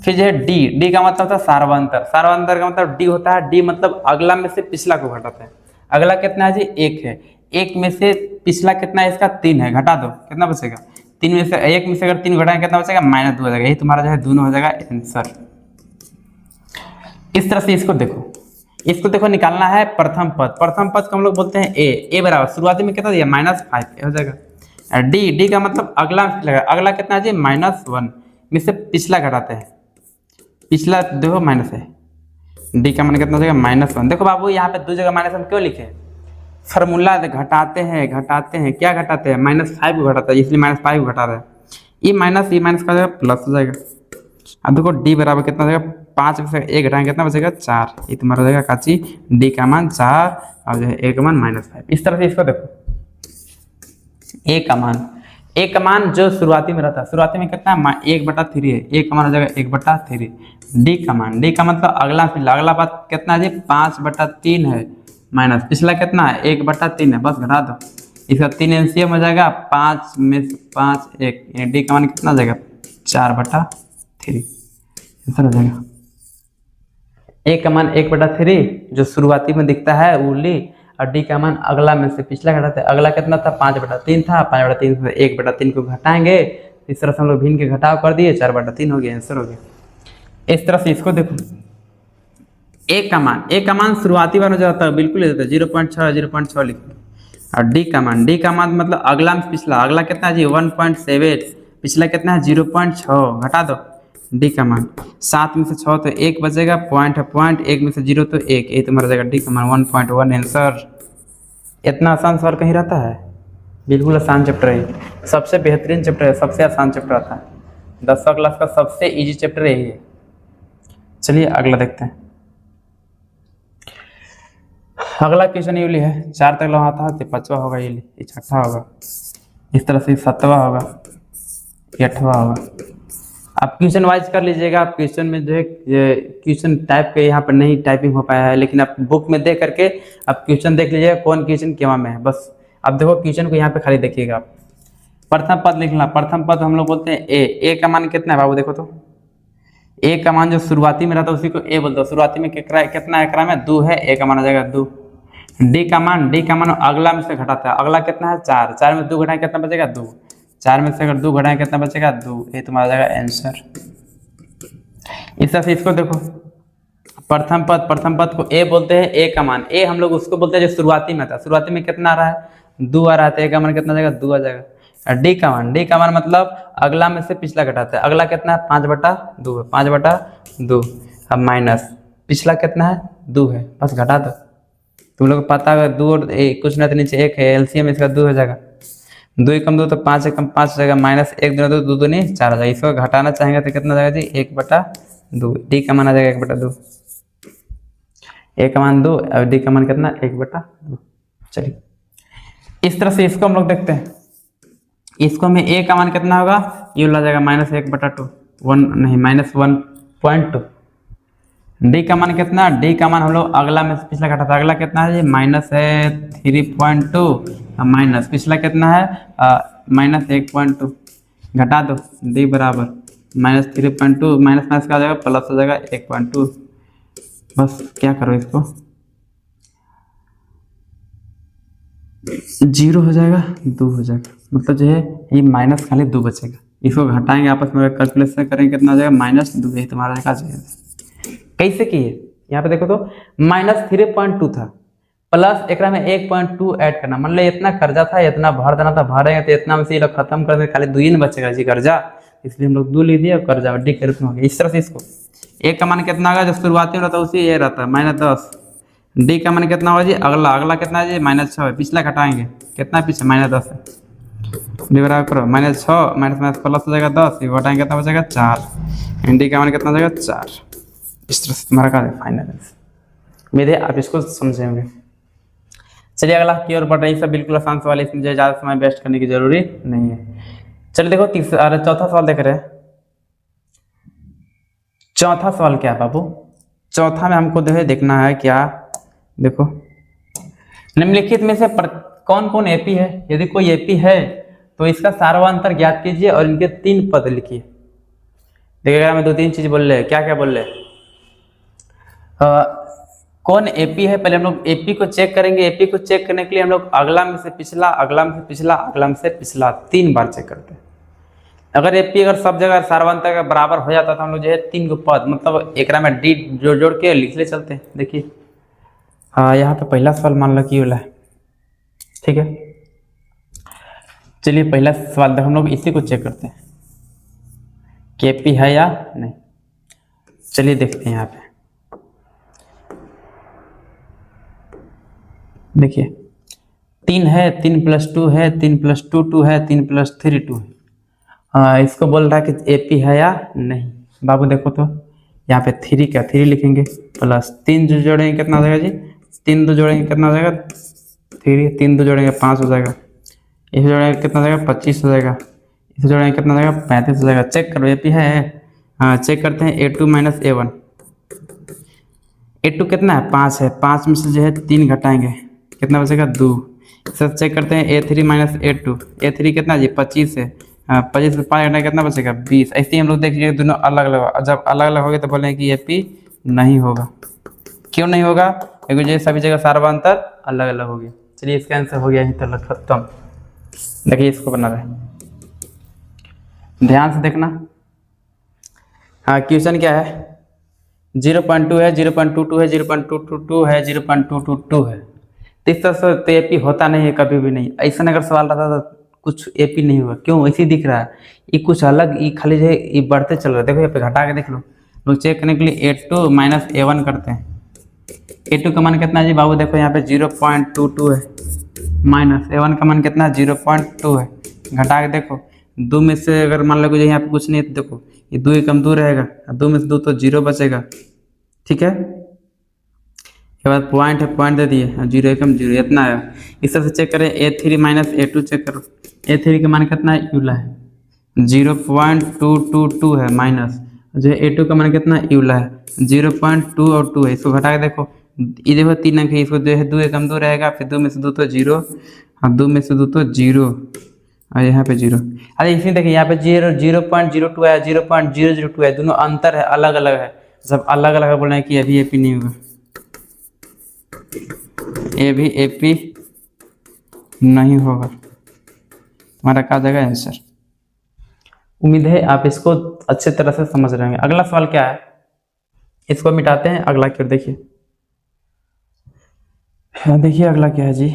फिर जो है डी, डी का मतलब होता है सार्वंतर। सार्वंतर का मतलब डी होता है, डी मतलब अगला में से पिछला को घटाते हैं। अगला कितना है जी 1 है, 1 में से पिछला कितना है इसका 3 है, घटा दो कितना बचेगा 3 में से 1 में से अगर 3 घटाएंगे कितना बचेगा -2 हो जाएगा। यही तुम्हारा जो है दोनों हो जाएगा आंसर। इस तरह से इसको देखो, इसको देखो निकालना है प्रथम पद। प्रथम पद को हम लोग बोलते हैं ए बराबर शुरुआती में कितना दिया -5 हो जाएगा। डी, डी का मतलब अगला लगा, अगला कितना है जी -1 में से पिछला घटाते हैं, पिछला देखो माइनस है, डी का मान कितना हो जाएगा -1। देखो बाबू यहाँ पे 2 जगह माइनस हम क्यों लिखे, फार्मूला घटाते हैं क्या घटाते हैं -5 को घटाते हैं, इसलिए -5 को घटा रहे हैं। ये माइनस का प्लस हो जाएगा। अब देखो डी बराबर कितना हो जाएगा 5 में से 1 घटाएंगे कितना बचेगा 4। ये तुम्हारा हो जाएगा काची डी का मान 4 और जो है ए का मान -5। इस तरह से इसको देखो, ए का मान जो शुरुआती में रहता है, शुरुआती में कितना 1/3 है, ए का मान हो जाएगा 1/3। डी का मतलब अगला बात कितना है जी 5/3 है, माइनस पिछला कितना है 1/3 है, बस घटा दो। इसका 3 एलसीएम हो जाएगा 5 में से 5 1, डी का मान कितना हो जाएगा 4/3 ऐसा हो जाएगा। ए का मान 1/3 जो शुरुआती में दिखता है वो ली, और डी का मान अगला में से पिछला घटाते हैं। अगला कितना था 5/3 था, 5/3 से 1/3 को घटाएंगे, इस तरह से हम लोग भिन्न के घटाव कर दिए 4/3 हो गया, आंसर हो गया। इस तरह से इसको देखो, ए का मान शुरुआती वाला जो होता है बिल्कुल होता है 0.6 लिखो। और डी का मान मतलब अगला में पिछला, अगला कितना है जी 1.7, पिछला कितना है 0.6 घटा दो। डी का मान 7 में से 6 तो 1 बचेगा, पॉइंट है पॉइंट, 1 में से 0 तो 1, ये तुम्हारा जाएगा डी का मान 1.1 आंसर। इतना आसान सवाल कहीं रहता है, बिल्कुल आसान चैप्टर है, सबसे बेहतरीन चैप्टर है, सबसे आसान चैप्टर आता है 10वीं क्लास का सबसे इजी चैप्टर यही है। चलिए अगला देखते हैं। अगला क्वेश्चन ये है 4 तक लगा था तो 5वां होगा, ये 6वां होगा, इस तरह से 7वां होगा, 8वां होगा। आप क्वेश्चन वाइज कर लीजिएगा। आप क्वेश्चन में जो है क्वेश्चन टाइप के यहाँ पर नहीं टाइपिंग हो पाया है, लेकिन आप बुक में देख करके आप क्वेश्चन देख लीजिएगा कौन क्वेश्चन केवा में है। बस आप देखो क्वेश्चन को यहाँ पे खाली देखिएगा। आप प्रथम पद लिखना, प्रथम पद हम लोग बोलते हैं ए का मान कितना है बाबू, देखो तो ए का मान जो शुरुआती में रहता है उसी को ए बोलते हैं। शुरुआती में कितना एकरा में 2 है, ए का मान आ जाएगा 2। डी का मान अगला में से घटाता है, अगला कितना है 4, 4 में 2 घटाएं कितना बचेगा 2, 4 में से अगर 2 घटाएं कितना बचेगा 2, ये तुम्हारा जाएगा आंसर। इस तरह से इसको देखो, प्रथम पद को ए बोलते हैं। ए का मान हम लोग उसको बोलते हैं जो शुरुआती में था, शुरुआती में कितना आ रहा है 2 आ रहा है, ए का मान कितना जाएगा 2 आ जाएगा। और डी का मान मतलब अगला में से पिछला घटाता है, अगला कितना है 5/2 है, 5/2। अब माइनस पिछला कितना है 2 है, बस घटा दो। तुम लोग को पता है 2 और कुछ ना तो नीचे 1 है, एलसीएम इसका 2 हो जाएगा, 2 एकम 2 तो 5 एकम 5 हो जाएगा, -1 2 2 2 नहीं 4 हो जाएगा। इसको घटाना चाहेंगे तो कितना जाएगा जी 1/2। डी का मान आ जाएगा 1/2, ए का मान 2 और डी का मान कितना 1/2। चलिए इस तरह से इसको हम लोग देखते हैं। इसको में ए का मान कितना होगा, ये ला जाएगा -1/2, 1 नहीं -1.2। डी का मान कितना, डी का मान हम लोग अगला में से पिछला घटा था, अगला कितना है जी माइनस है 3.2, माइनस पिछला कितना है माइनस 1.2, घटा दो डी बराबर माइनस 3.2, माइनस माइनस का हो जाएगा प्लस हो जाएगा 1.2। बस क्या करो इसको, जीरो हो जाएगा, 2 हो जाएगा, मतलब जो है ये माइनस खाली 2 बचेगा, इसको घटाएंगे आपस में कैलकुलेशन करेंगे कितना हो जाएगा -2, यही तुम्हारा का जाएगा। कैसे किए, यहाँ पे देखो तो -3.2 था प्लस एक में 1.2 ऐड करना, मान लो इतना कर्जा था इतना भर देना था, भरेंगे तो इतना में से ये लोग खत्म कर देंगे, खाली 2 ही बचेगा जी कर्जा, इसलिए हम लोग 2 लिख दिए और कर्जा डी के रूप में हो गया। इस तरह से इसको एक का मान कितना होगा जो शुरुआती में रहता है उसी ये रहता है -10, डी का मान कितना होगा जी अगला, अगला कितना है जी -6 है, पिछला घटाएंगे कितना पीछे -10 है, डी बराबर करो -6 माइनस माइनस प्लस हो जाएगा 10, ये घटाएंगे कितना बचेगा 4, डी का मान कितना हो जाएगा 4। इस तरह से तुम्हारा का फाइनल आंसर, उम्मीद है आप इसको समझेंगे। चलिए अगला की ओर बढ़ रही, सब बिल्कुल आसान सवाल, इसमें ज़्यादा समय वेस्ट करने की जरूरी नहीं है। चलिए देखो तीसरा चौथा सवाल देख रहे हैं। चौथा सवाल क्या है बाबू, चौथा में हमको जो है देखना है क्या, देखो निम्नलिखित में से कौन कौन एपी है, यदि कोई एपी है तो इसका सार्वंतर ज्ञात कीजिए और इनके 3 पद लिखिए। देखिएगा मैं 2-3 चीज बोल रहे, क्या क्या बोल रहे, कौन एपी है, पहले हम लोग एपी को चेक करेंगे। एपी को चेक करने के लिए हम लोग अगला में से पिछला, अगला में से पिछला, अगला में से पिछला 3 बार चेक करते हैं। अगर एपी अगर सब जगह सार्वंतर के बराबर हो जाता तो हम लोग जो है 3 को पद मतलब एक में डी जोड़ जोड़ के लिख ले चलते हैं। देखिए हाँ यहाँ पे पहला सवाल मान लो कि वाला है, ठीक है। चलिए पहला सवाल हम लोग इसी को चेक करते हैं कि एपी है या नहीं। चलिए देखते हैं यहाँ पे, देखिए 3 है, 3 + 2 है, 3 + 2 2 है, 3 + 3 2 है। इसको बोल रहा है कि एपी है या नहीं। बाबू देखो तो यहाँ पे 3 क्या 3 लिखेंगे प्लस 3 जो जोड़ेंगे कितना हो जाएगा जी, 3 2 जोड़ेंगे कितना हो जाएगा 3, 3 2 जोड़ेंगे 5 हो जाएगा, इसे जोड़ेंगे कितना हो जाएगा 25 हो जाएगा, इसे जोड़ेंगे कितना हो जाएगा 35 हो जाएगा। चेक करो एपी है, हाँ चेक करते हैं A2 - A1, A2 कितना है 5 है, 5 में से जो है 3 घटाएंगे कितना बचेगा 2। सब चेक करते हैं A3 - A2, A3 कितना जी 25 है, 25 में 5 घटाएंगे कितना बचेगा 20। ऐसे ही हम लोग देखिए दोनों अलग अलग, जब अलग अलग हो गए तो बोलेंगे कि एपी नहीं होगा। क्यों नहीं होगा, क्योंकि जो सभी जगह सार्वंतर अलग अलग हो गया। चलिए इसका आंसर हो गया यहीं तक खत्म। देखिए इसको बना रहे, ध्यान से देखना। हाँ क्वेश्चन क्या है, 0.2 है, 0.22 है, 0.222 है, 0.222 है। तो इस तरह से तो एपी होता नहीं है कभी भी नहीं। ऐसा अगर सवाल रहता तो कुछ एपी नहीं हुआ, क्यों ऐसे ही दिख रहा है, ये कुछ अलग, ये खाली जो है ये बढ़ते चल रहा है। देखो यहाँ पे घटा के देख लो, लोग चेक करने के लिए A2 - A1 करते हैं। A2 का मान कितना है जी बाबू, देखो यहाँ पे 0.22 है, माइनस A1 का मान कितना है 0.2 है, घटा के देखो 2 में से अगर मान लो कि यहाँ पे कुछ नहीं है तो देखो ये 2 एकम 2 रहेगा, 2 में से 2 तो 0 बचेगा, ठीक है। के बाद पॉइंट है, पॉइंट दे दिए, 0 एकम 0 इतना है। इस तरह से चेक करें A3 - A2 चेक करो, A3 का मान कितना है यूला है 0.222 है, माइनस जो है A2 का मान कितना यूला है 0.2 और 2 है। इसको घटा के देखो, ये देखो 3 अंक है, इसको जो है 2 एकम 2 रहेगा, फिर 2 में से 2 तो 0, हाँ 2 में से 2 तो 0 और यहाँ पे 0। अरे इसमें देखिए यहाँ पे 0.02 है, 0.002 है, दोनों अंतर है, अलग अलग है। सब अलग अलग बोल रहे हैं कि अभी एपी नहीं होगा, ये भी एपी नहीं होगा। तुम्हारा कहा जाएगा आंसर। उम्मीद है आप इसको अच्छे तरह से समझ रहे होंगे। अगला सवाल क्या है, इसको मिटाते हैं, अगला क्यों देखिए। देखिए अगला क्या है जी,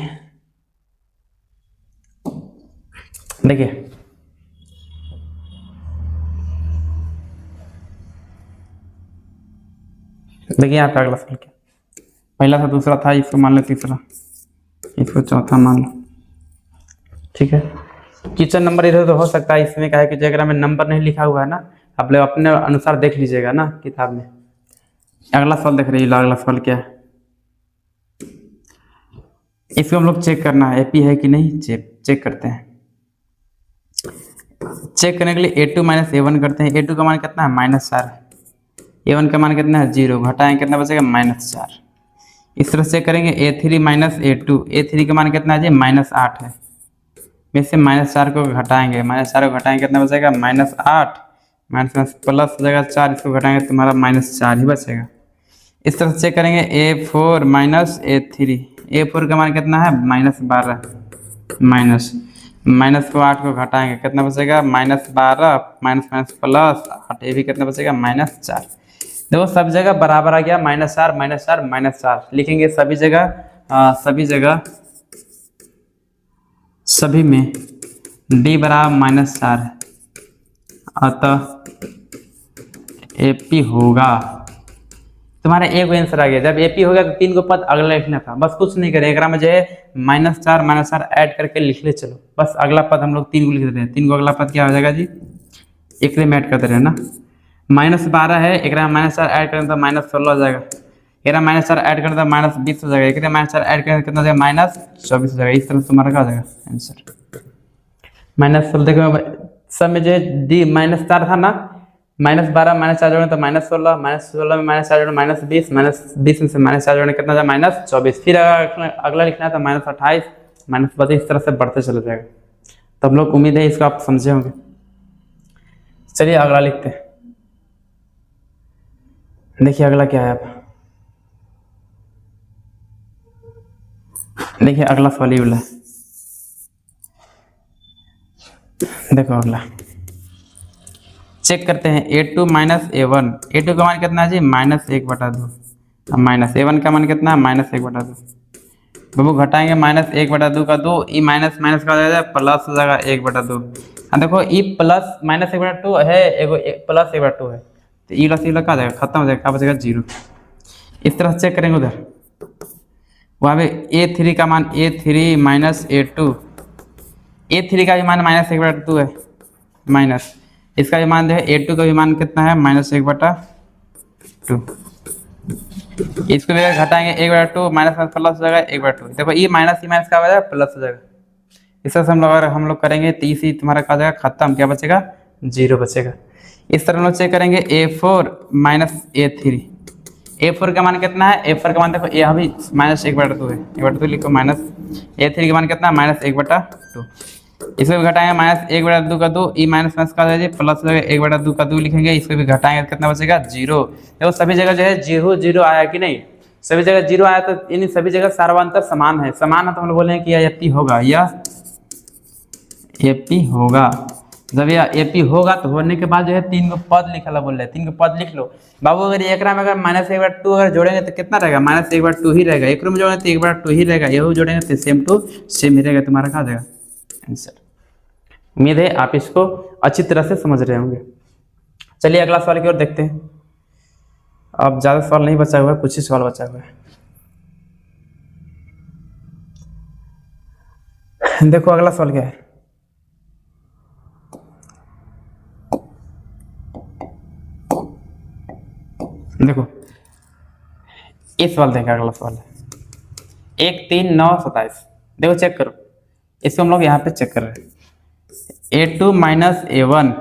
देखिए देखिए यहाँ पे अगला सवाल क्या, पहला था दूसरा था, इसको मान लो तीसरा, इसको चौथा मान लो, ठीक है। क्वेश्चन नंबर इधर तो हो सकता है, इसमें क्या है कि जगह में नंबर नहीं लिखा हुआ है ना, आप लोग अपने अनुसार देख लीजिएगा ना किताब में। अगला सवाल देख रही है, अगला सवाल क्या है, इसको हम लोग चेक करना है एपी है कि नहीं, चेक करते हैं। चेक करने के लिए A2 - A1 करते हैं। A2 का मान कितना है -4 है, A1 का मान कितना है 0, घटाएंगे कितना बचेगा -4। इस तरह से करेंगे A3 माइनस A2, A3 का मान कितना है जी -8 है, में से -4 को घटाएंगे, -4 को घटाएंगे कितना बचेगा -8, माइनस प्लस हो जाएगा 4, इसको घटाएंगे तुम्हारा -4 ही बचेगा। इस तरह से करेंगे A4 माइनस A3, A4 का मान कितना है -12, माइनस को 8 को घटाएंगे कितना बचेगा -12, माइनस प्लस 8, ये भी कितना बचेगा -4। देखो सब जगह बराबर आ गया, -4 -4 -4 लिखेंगे सभी जगह, सभी में d बराबर -4 है, अतः AP होगा। तुम्हारा एक आंसर आ गया। जब AP हो गया तो 3 को पद अगला लिखना था, बस कुछ नहीं करें, एक में जो है -4 ऐड करके लिख ले चलो, बस अगला पद हम लोग 3 को लिख देते हैं। 3 को अगला पद क्या हो जाएगा जी, एक में ऐड करते रहे ना, -12 है, एक में -4 ऐड करें तो -16 हो जाएगा, एक में -4 ऐड करें तो -20 हो जाएगा, एक में -4 ऐड करें कितना हो जाएगा -24 हो जाएगा। इस तरह से तुम्हारा क्या हो जाएगा आंसर -16। देखो सब में जो है डी -4 था ना, -12 -4 जोड़े तो -16, -16 में -4 जोड़े -20, -20 में से -4 जोड़े कितना हो जाएगा -24, फिर अगला लिखना है तो -28, -32, इस तरह से बढ़ते चले जाएगा। तो हम लोग उम्मीद है इसको आप समझे होंगे। चलिए अगला लिखते हैं, देखिए अगला क्या है। आप देखिए अगला सवाल ये वाला है, देखो अगला चेक करते हैं। A2 माइनस A1, A2 का मान कितना है जी -1/2, अब माइनस A1 का मान कितना है -1/2। बाबू घटाएंगे -1/2 का 2, ई माइनस माइनस का हो जाएगा प्लस हो जाएगा 1/2। हाँ देखो ई प्लस -1/2 है, एगो प्लस 1/2 है, तो ई प्लस का जाएगा खत्म हो जाएगा, क्या बचेगा 0। इस तरह से चेक करेंगे उधर, वहाँ पे A3 का मान A3 माइनस A2, A3 का भी मान -1/2 है, माइनस इसका भी मान जो है A2 का भी मान कितना है -1/2। इसको भी घटाएंगे 1/2, माइनस प्लस हो जाएगा 1/2। देखो ये माइनस का हो जाएगा प्लस हो जाएगा। इस तरह से हम लोग करेंगे तो इसी तुम्हारा क्या जाएगा खत्म, क्या बचेगा 0 बचेगा। इस तरह हम लोग चेक करेंगे A4 माइनस A3, A4 का मान कितना है, A4 का मान देखो ये अभी -1/2 है, 1/2 लिखो, माइनस A3 का मान कितना है -1/2। इसको भी घटाएंगे -1/2 का 2, ई माइनस माइनस का जाएगा प्लस हो जाएगा 1/2 का 2 लिखेंगे, इसको भी घटाएंगे कितना बचेगा 0। देखो सभी जगह जो है 0 0 आया कि नहीं, सभी जगह 0 आया, तो इन सभी जगह सार्वंतर समान है, समान है तो हम लोग बोले हैं कि यह AP होगा, यह AP होगा। जब यह AP होगा तो होने के बाद जो है 3 को पद लिखा बोल रहे हैं, 3 को पद लिख लो बाबू। अगर एक में अगर -1/2 अगर जोड़ेंगे तो कितना रहेगा -1/2 ही रहेगा, एक में जोड़ेंगे तो 1/2 ही रहेगा, यही जोड़ेंगे तो सेम टू सेम ही रहेगा, तुम्हारा कहा जाएगा आंसर। उम्मीद है आप इसको अच्छी तरह से समझ रहे होंगे। चलिए अगला सवाल की ओर देखते हैं। अब ज्यादा सवाल नहीं बचा हुआ है, कुछ ही सवाल बचा हुआ है। देखो अगला सवाल क्या है, देखो ये सवाल देखें, अगला सवाल है 1 3 9 27। देखो चेक करो, इसको हम लोग यहाँ पे चेक कर रहे हैं। A2 माइनस A1,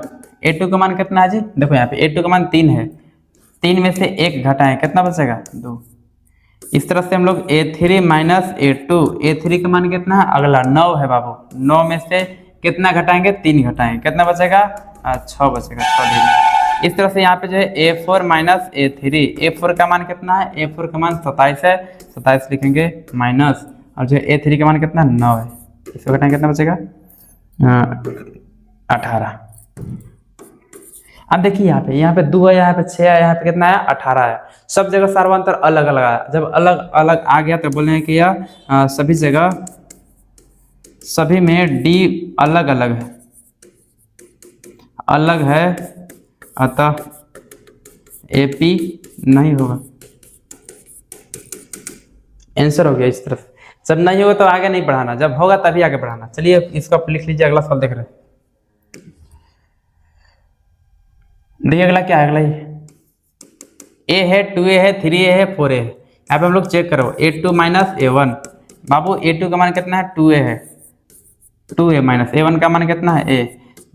A2 का मान कितना है जी, देखो यहाँ पे A2 का मान 3 है, 3 में से 1 घटाएं कितना बचेगा 2। इस तरह से हम लोग A3 माइनस A2, A3 का मान कितना है अगला 9 है बाबू, 9 में से कितना घटाएंगे 3 घटाएंगे कितना बचेगा 6 बचेगा, 6। इस तरह से यहाँ पे जो है A4 माइनस A3, A4 का मान कितना है, A4 का मान 27 है, 27 लिखेंगे माइनस, और जो A3 का मान कितना 9 है, इसको घटाएंगे कितना बचेगा 18। अब देखिए यहाँ पे 2 है, यहाँ पे 6 है, यहाँ पे कितना है 18 है। सब जगह सार्वंतर अलग अलग आया, जब अलग अलग आ गया तो बोले हैं कि यह सभी जगह सभी में D अलग अलग है, अतः AP नहीं होगा। आंसर हो गया इस तरफ। जब नहीं होगा तो आगे नहीं बढ़ाना, जब होगा तभी आगे बढ़ाना। चलिए इसको आप लिख लीजिए, अगला सवाल देख रहे हैं। देखिए अगला क्या है, अगला A है, 2A है, 3A है, 4A है। यहाँ पे हम लोग चेक करो A2 माइनस A1, बाबू A2 का मान कितना है 2A है, 2A माइनस A1 का मान कितना है A।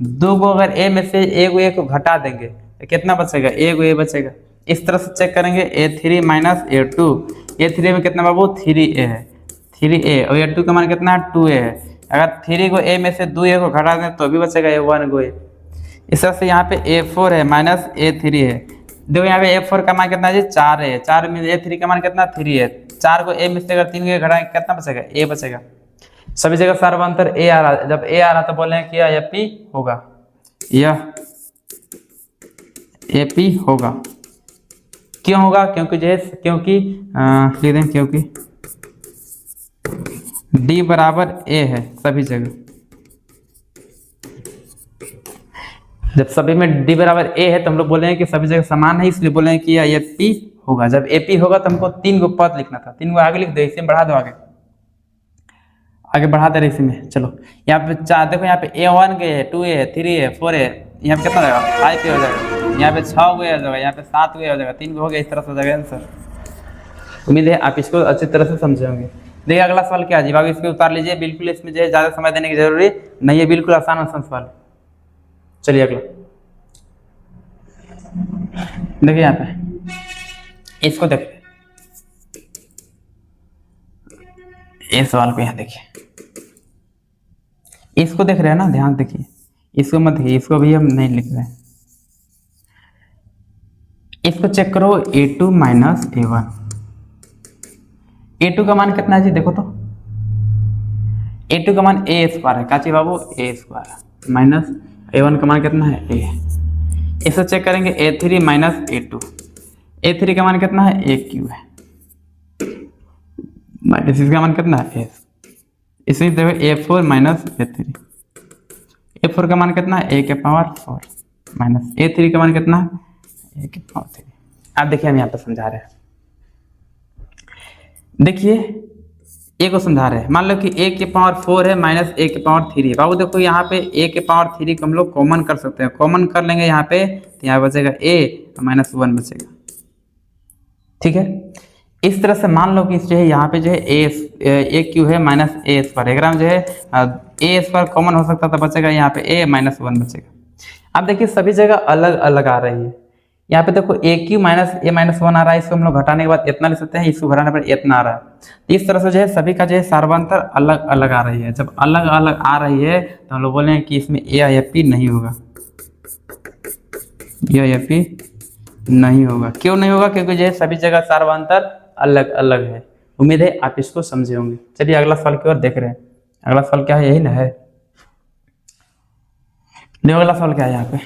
दो को अगर A में से एक को घटा देंगे तो कितना बचेगा, एक A बचेगा, इस तरह से चेक करेंगे A3 माइनस A2, A3 में कितना बाबू 3A है, 3A, और A2 का मान कितना है 2A है। अगर 3 को A में से 2A को घटा दें तो भी बचेगा A1 को A। इस तरह से यहाँ पे A4 है माइनस A3 है। देखो यहाँ पे A4 का मान कितना है जी 4 है, 4 में A3 का मान कितना 3 है, 4 को A में से अगर 3 को घटाएं कितना बचेगा A बचेगा। सभी जगह सर्वांतर A आ रहा है, जब A आ रहा तो बोले कि यह AP होगा, यह AP होगा। क्यों होगा? क्योंकि जो है लिख दें क्योंकि D बराबर A है सभी जगह। जब सभी में D बराबर A है तो हम लोग बोले हैं कि सभी जगह समान है, इसलिए बोले हैं कि यह AP होगा। जब AP होगा तो हमको 3 को पद लिखना था, 3 को आगे लिख दो, इसी में बढ़ा दो, आगे बढ़ा दे रहे इसी में। चलो यहाँ पे 4 देखो, यहाँ पे A1 के है, 2A है, 3A है, 4A है, यहाँ पे कितना हो जाएगा 5 हो जाएगा, यहाँ पे 6 हो जाएगा, यहाँ पे 7 हो जाएगा, 3 हो गया, इस तरह से हो जाएगा आंसर। उम्मीद है आप इसको अच्छी तरह से समझे होंगे। देखिए अगला सवाल क्या है जी, बाबू इसको उतार लीजिए, बिल्कुल इसमें जो है ज़्यादा समय देने की जरूरी नहीं है, बिल्कुल आसान सवाल। चलिए अगला देखिए, यहाँ पे इसको देखिए, इस सवाल को यहाँ देखिए, इसको देख रहे हैं ना, ध्यान देखिए, इसको मत देखिए, इसको भी हम नहीं लिख रहे हैं। इसको चेक करो A2 माइनस A1, A2 का मान कितना है जी, देखो तो A2 का मान A स्क्वायर है, काची बाबू A स्क्वायर, माइनस A1 का मान कितना है A। इसको चेक करेंगे A3 माइनस A2, A3 का मान कितना है AQ है, माइनस इसका मान कितना है S। इसी देखो A4 माइनस A3, A4 का मान कितना है A के पावर 4 माइनस A3 का मान कितना है A के पावर 3। आप देखिए हम यहाँ पर समझा रहे हैं, देखिए A को समझा रहे हैं। मान लो कि A के पावर 4 है माइनस A के पावर 3 है। बाबू देखो यहाँ पे A के पावर 3 को हम लोग कॉमन कर सकते हैं, कॉमन कर लेंगे यहाँ पे तो यहाँ बचेगा A माइनस 1 बचेगा, ठीक है। इस तरह से मान लो कि जो है यहाँ पे जो है AQ है माइनस A स्क्वायर, एक जो है A स्क्वायर कॉमन हो सकता था, बचेगा यहाँ पे A माइनस 1 बचेगा। अब देखिए सभी जगह अलग अलग आ रही है, यहाँ पे देखो AQ माइनस A माइनस 1 आ रहा है, इसको हम लोग घटाने के बाद इतना लिख सकते हैं, इसको घटाने पर इतना आ रहा है। इस तरह से जो है सभी का जो है सार्वंतर अलग अलग आ रही है। जब अलग अलग आ रही है तो हम लोग बोले कि इसमें A या P नहीं होगा, या P नहीं होगा। क्यों नहीं होगा? क्योंकि जो है सभी जगह सार्वंतर अलग अलग है। उम्मीद है आप इसको समझे होंगे। चलिए अगला सवाल की ओर देख रहे हैं। अगला सवाल क्या है, यही ना है, देखो अगला सवाल क्या है, यहाँ पे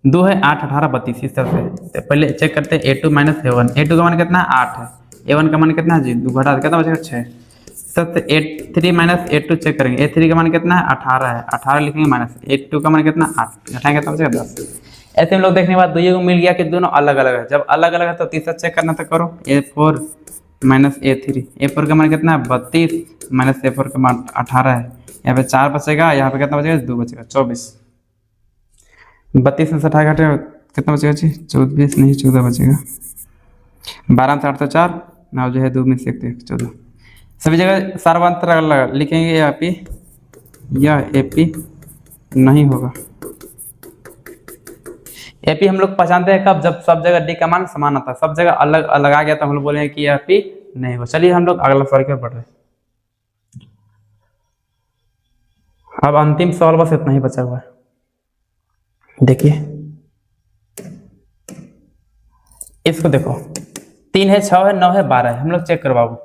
2 है 8 18 32, इस तरह से पहले चेक करते हैं A2 माइनस A1, A2 का मान कितना है 8 है, A1 का मान कितना है जी 2 घटा कितना बचेगा 6। सबसे A3 माइनस A2 चेक करेंगे, A3 का मान कितना है 18 है, 18 लिखेंगे माइनस A2 का मान कितना 8 घटाएंगे कितना बचेगा 10। ऐसे हम लोग देखने के बाद दोनों को मिल गया कि दोनों अलग अलग है। जब अलग अलग है तो तीसरा चेक करना तो करो, A4 माइनस A3, A4 का मान कितना है 32 माइनस A4 का मान 18 है, यहाँ पे 4 बचेगा, यहाँ पे कितना बचेगा 2 बचेगा 24। 32 में से 18 घटे कितना बचेगा जी 24 नहीं 14 बचेगा, 12 से 8 तो 4 ना जो है 2 में से 1 14। सभी जगह सार्वंतर अलग लिखेंगे, यहाँ पे यह AP नहीं होगा। AP हम लोग पहचानते हैं कब, जब सब जगह D का मान समान आता है, सब जगह अलग अलग आ गया तो हम लोग बोले कि AP नहीं होगा। चलिए हम लोग अगला सवाल की ओर बढ़ रहे हैं। अब अंतिम सवाल बस इतना ही बचा हुआ है, देखिए इसको देखो, 3 है 6 है 9 है 12 है, हम लोग चेक करो बाबू,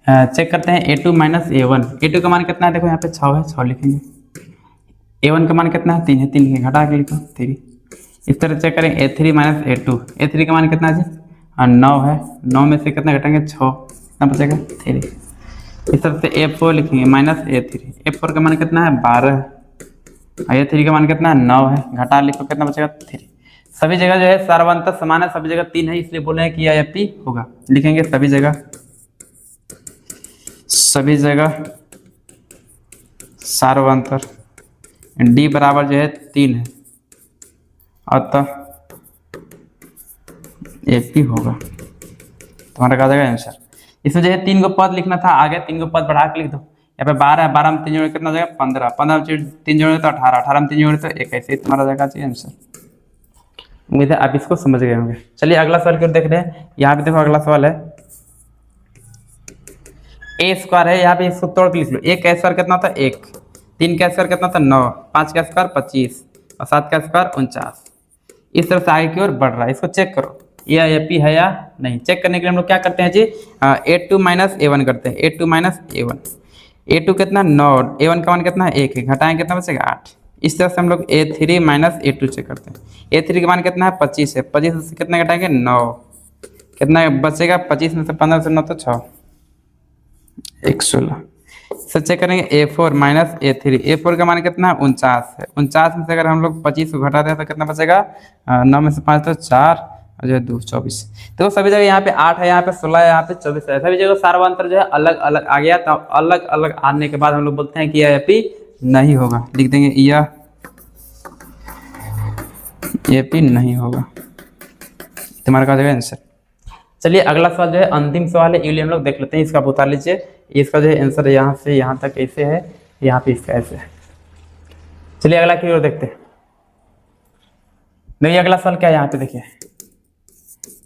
चेक करते हैं A2 माइनस A1, A2 का मान कितना है, देखो यहाँ पे 6 है 6 लिखेंगे, A1 का मान कितना है 3 है 3 लिखेंगे, घटा के लिखो 3। इस तरह चेक करें A3 माइनस A2, A3 का मान कितना है जी 9 है, 9 में से कितना घटाएंगे 6, कितना बचेगा 3। इस तरह से A4 लिखेंगे माइनस A3, A4 का मान कितना है 12 है, A3 का मान कितना है 9 है, घटा लिखो कितना बचेगा 3। सभी जगह जो है सार्वंतर समान है, सभी जगह 3 है, इसलिए बोले हैं कि यह AP होगा। लिखेंगे सभी जगह सार्वंतर D बराबर जो है 3 है, अतः AP होगा, तुम्हारा कहा जाएगा आंसर। इसमें जो है 3 को पद लिखना था, आगे 3 को पद बढ़ा के लिख दो। यहाँ पे 12 है, 12 में 3 जोड़े कितना हो जाएगा 15, 15 में 3 जोड़े तो 18, 18 में 3 जोड़े तो 21, तुम्हारा जाएगा चाहिए आंसर। उम्मीद है आप इसको समझ गए होंगे। चलिए अगला सवाल की ओर देख रहे हैं। यहाँ पे देखो अगला सवाल है, ए स्क्वायर है, यहाँ पे इसको तोड़ के लिख लो। एक का स्क्वायर कितना होता है 1, 3 का स्क्वायर कितना होता है 9, 5 का स्क्वायर 25 और 7 का स्क्वायर 49। इस तरह से आगे की ओर बढ़ रहा है। इसको चेक करो यह एपी है या नहीं। चेक करने के लिए हम लोग क्या करते हैं जी, A2 माइनस A1 करते हैं। A2 माइनस A1, A2 कितना 9, A1 का मान कितना है 1 है, घटाएं कितना बचेगा 8। इस तरह से हम लोग A3 माइनस A2 चेक करते हैं। A3 का मान कितना है 25 है, 25 से कितना घटाएंगे 9, कितना बचेगा 25 में से 15 से 9 तो 6, 116। इसे चेक करेंगे A4 माइनस A3, A4 का मान कितना है 49 है, 49 में से अगर हम लोग 25 को घटा दें तो कितना बचेगा 9 में से 5 तो 4 और जो है 2 24। तो सभी जगह यहाँ पे 8 है, यहाँ पे 16 है, यहाँ पे 24 है। सभी जगह सार्वंतर जो है अलग अलग आ गया। तो अलग अलग आने के बाद हम लोग बोलते हैं कि यह एपी नहीं होगा। लिख देंगे यह एपी नहीं होगा, तुम्हारा क्या जगह आंसर। चलिए अगला सवाल जो है अंतिम सवाल है, ये हम लोग देख लेते हैं। इसका आप उतार लीजिए। इसका जो है आंसर यहाँ से यहाँ तक ऐसे है, यहाँ पे इसका ऐसे है। चलिए अगला की ओर देखते हैं। देखिए अगला सवाल क्या है, यहाँ पे देखिए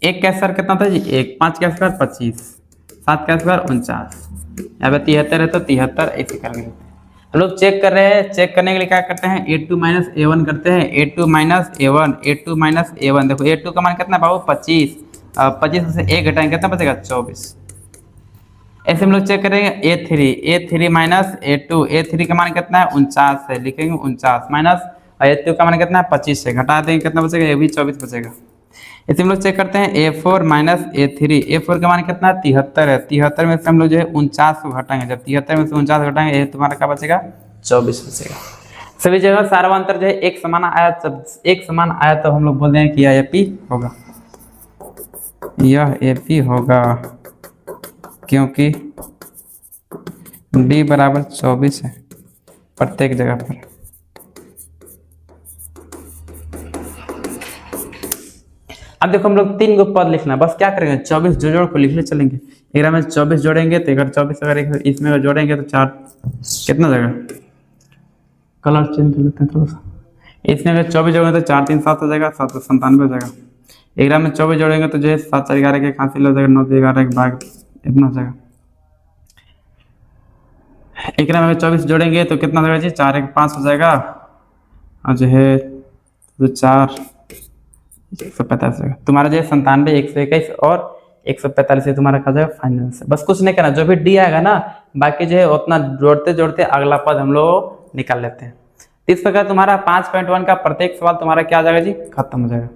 एक का स्क्वायर कितना था जी 1, 5 का स्क्वायर 25, 7 का स्क्वायर 49, यहाँ पे 73 है तो 73 ऐसे करके हम लोग चेक कर रहे हैं। चेक करने के लिए क्या करते हैं A2 माइनस A1 करते हैं। A2 minus A1, A2 minus A1। देखो A2 का मान कितना है बाबू 25, 25 में से 1 घटाएंगे कितना बचेगा 24। ऐसे हम लोग चेक करेंगे A3 माइनस A2, A3 का मान कितना है 49 है, लिखेंगे 49 माइनस A2 का मान कितना है 25 है, घटा देंगे कितना बचेगा, ये भी 24 बचेगा। इसे हम लोग चेक करते हैं A4 माइनस A3, A4 का मान कितना है 73 है, 73 में से हम लोग जो है 49 को घटाएंगे, जब 73 में से 49 घटाएंगे ये तुम्हारा क्या बचेगा 24 बचेगा। सभी जगह सार्वंतर जो है एक समान आया, जब एक समान आया तो हम लोग बोल देंगे कि यह एपी होगा, यह एपी होगा क्योंकि D बराबर 24 है प्रत्येक जगह पर। अब देखो हम लोग 3 गो पद लिखना है, बस क्या करेंगे 24 जोड़ को लिखने चलेंगे। एक में 24 जोड़ेंगे तो अगर 24 अगर इसमें अगर जोड़ेंगे तो 4 कितना जगह, कलर चेंज कर लेते हैं थोड़ा सा। इसमें अगर 24 जोड़ेंगे तो 4 3 7 हो जाएगा, 7 97 हो जाएगा। एक में 24 जोड़ेंगे तो जो है 7 4 11 के हासिल हो जाएगा, 9 11 के भाग इतना हो जाएगा। एक में अगर 24 जोड़ेंगे तो कितना हो जाएगा जी 4 1 5 हो जाएगा और जो है तो 4 145 होगा। तुम्हारा जो है 97 121 और 145 से तुम्हारा खा जाएगा फाइनल से। बस कुछ नहीं करना, जो भी डी आएगा ना बाकी जो है उतना जोड़ते जोड़ते अगला पद हम लोग निकाल लेते हैं। इस प्रकार तुम्हारा 5.1 का प्रत्येक सवाल तुम्हारा क्या आ जाएगा जी खत्म हो जाएगा।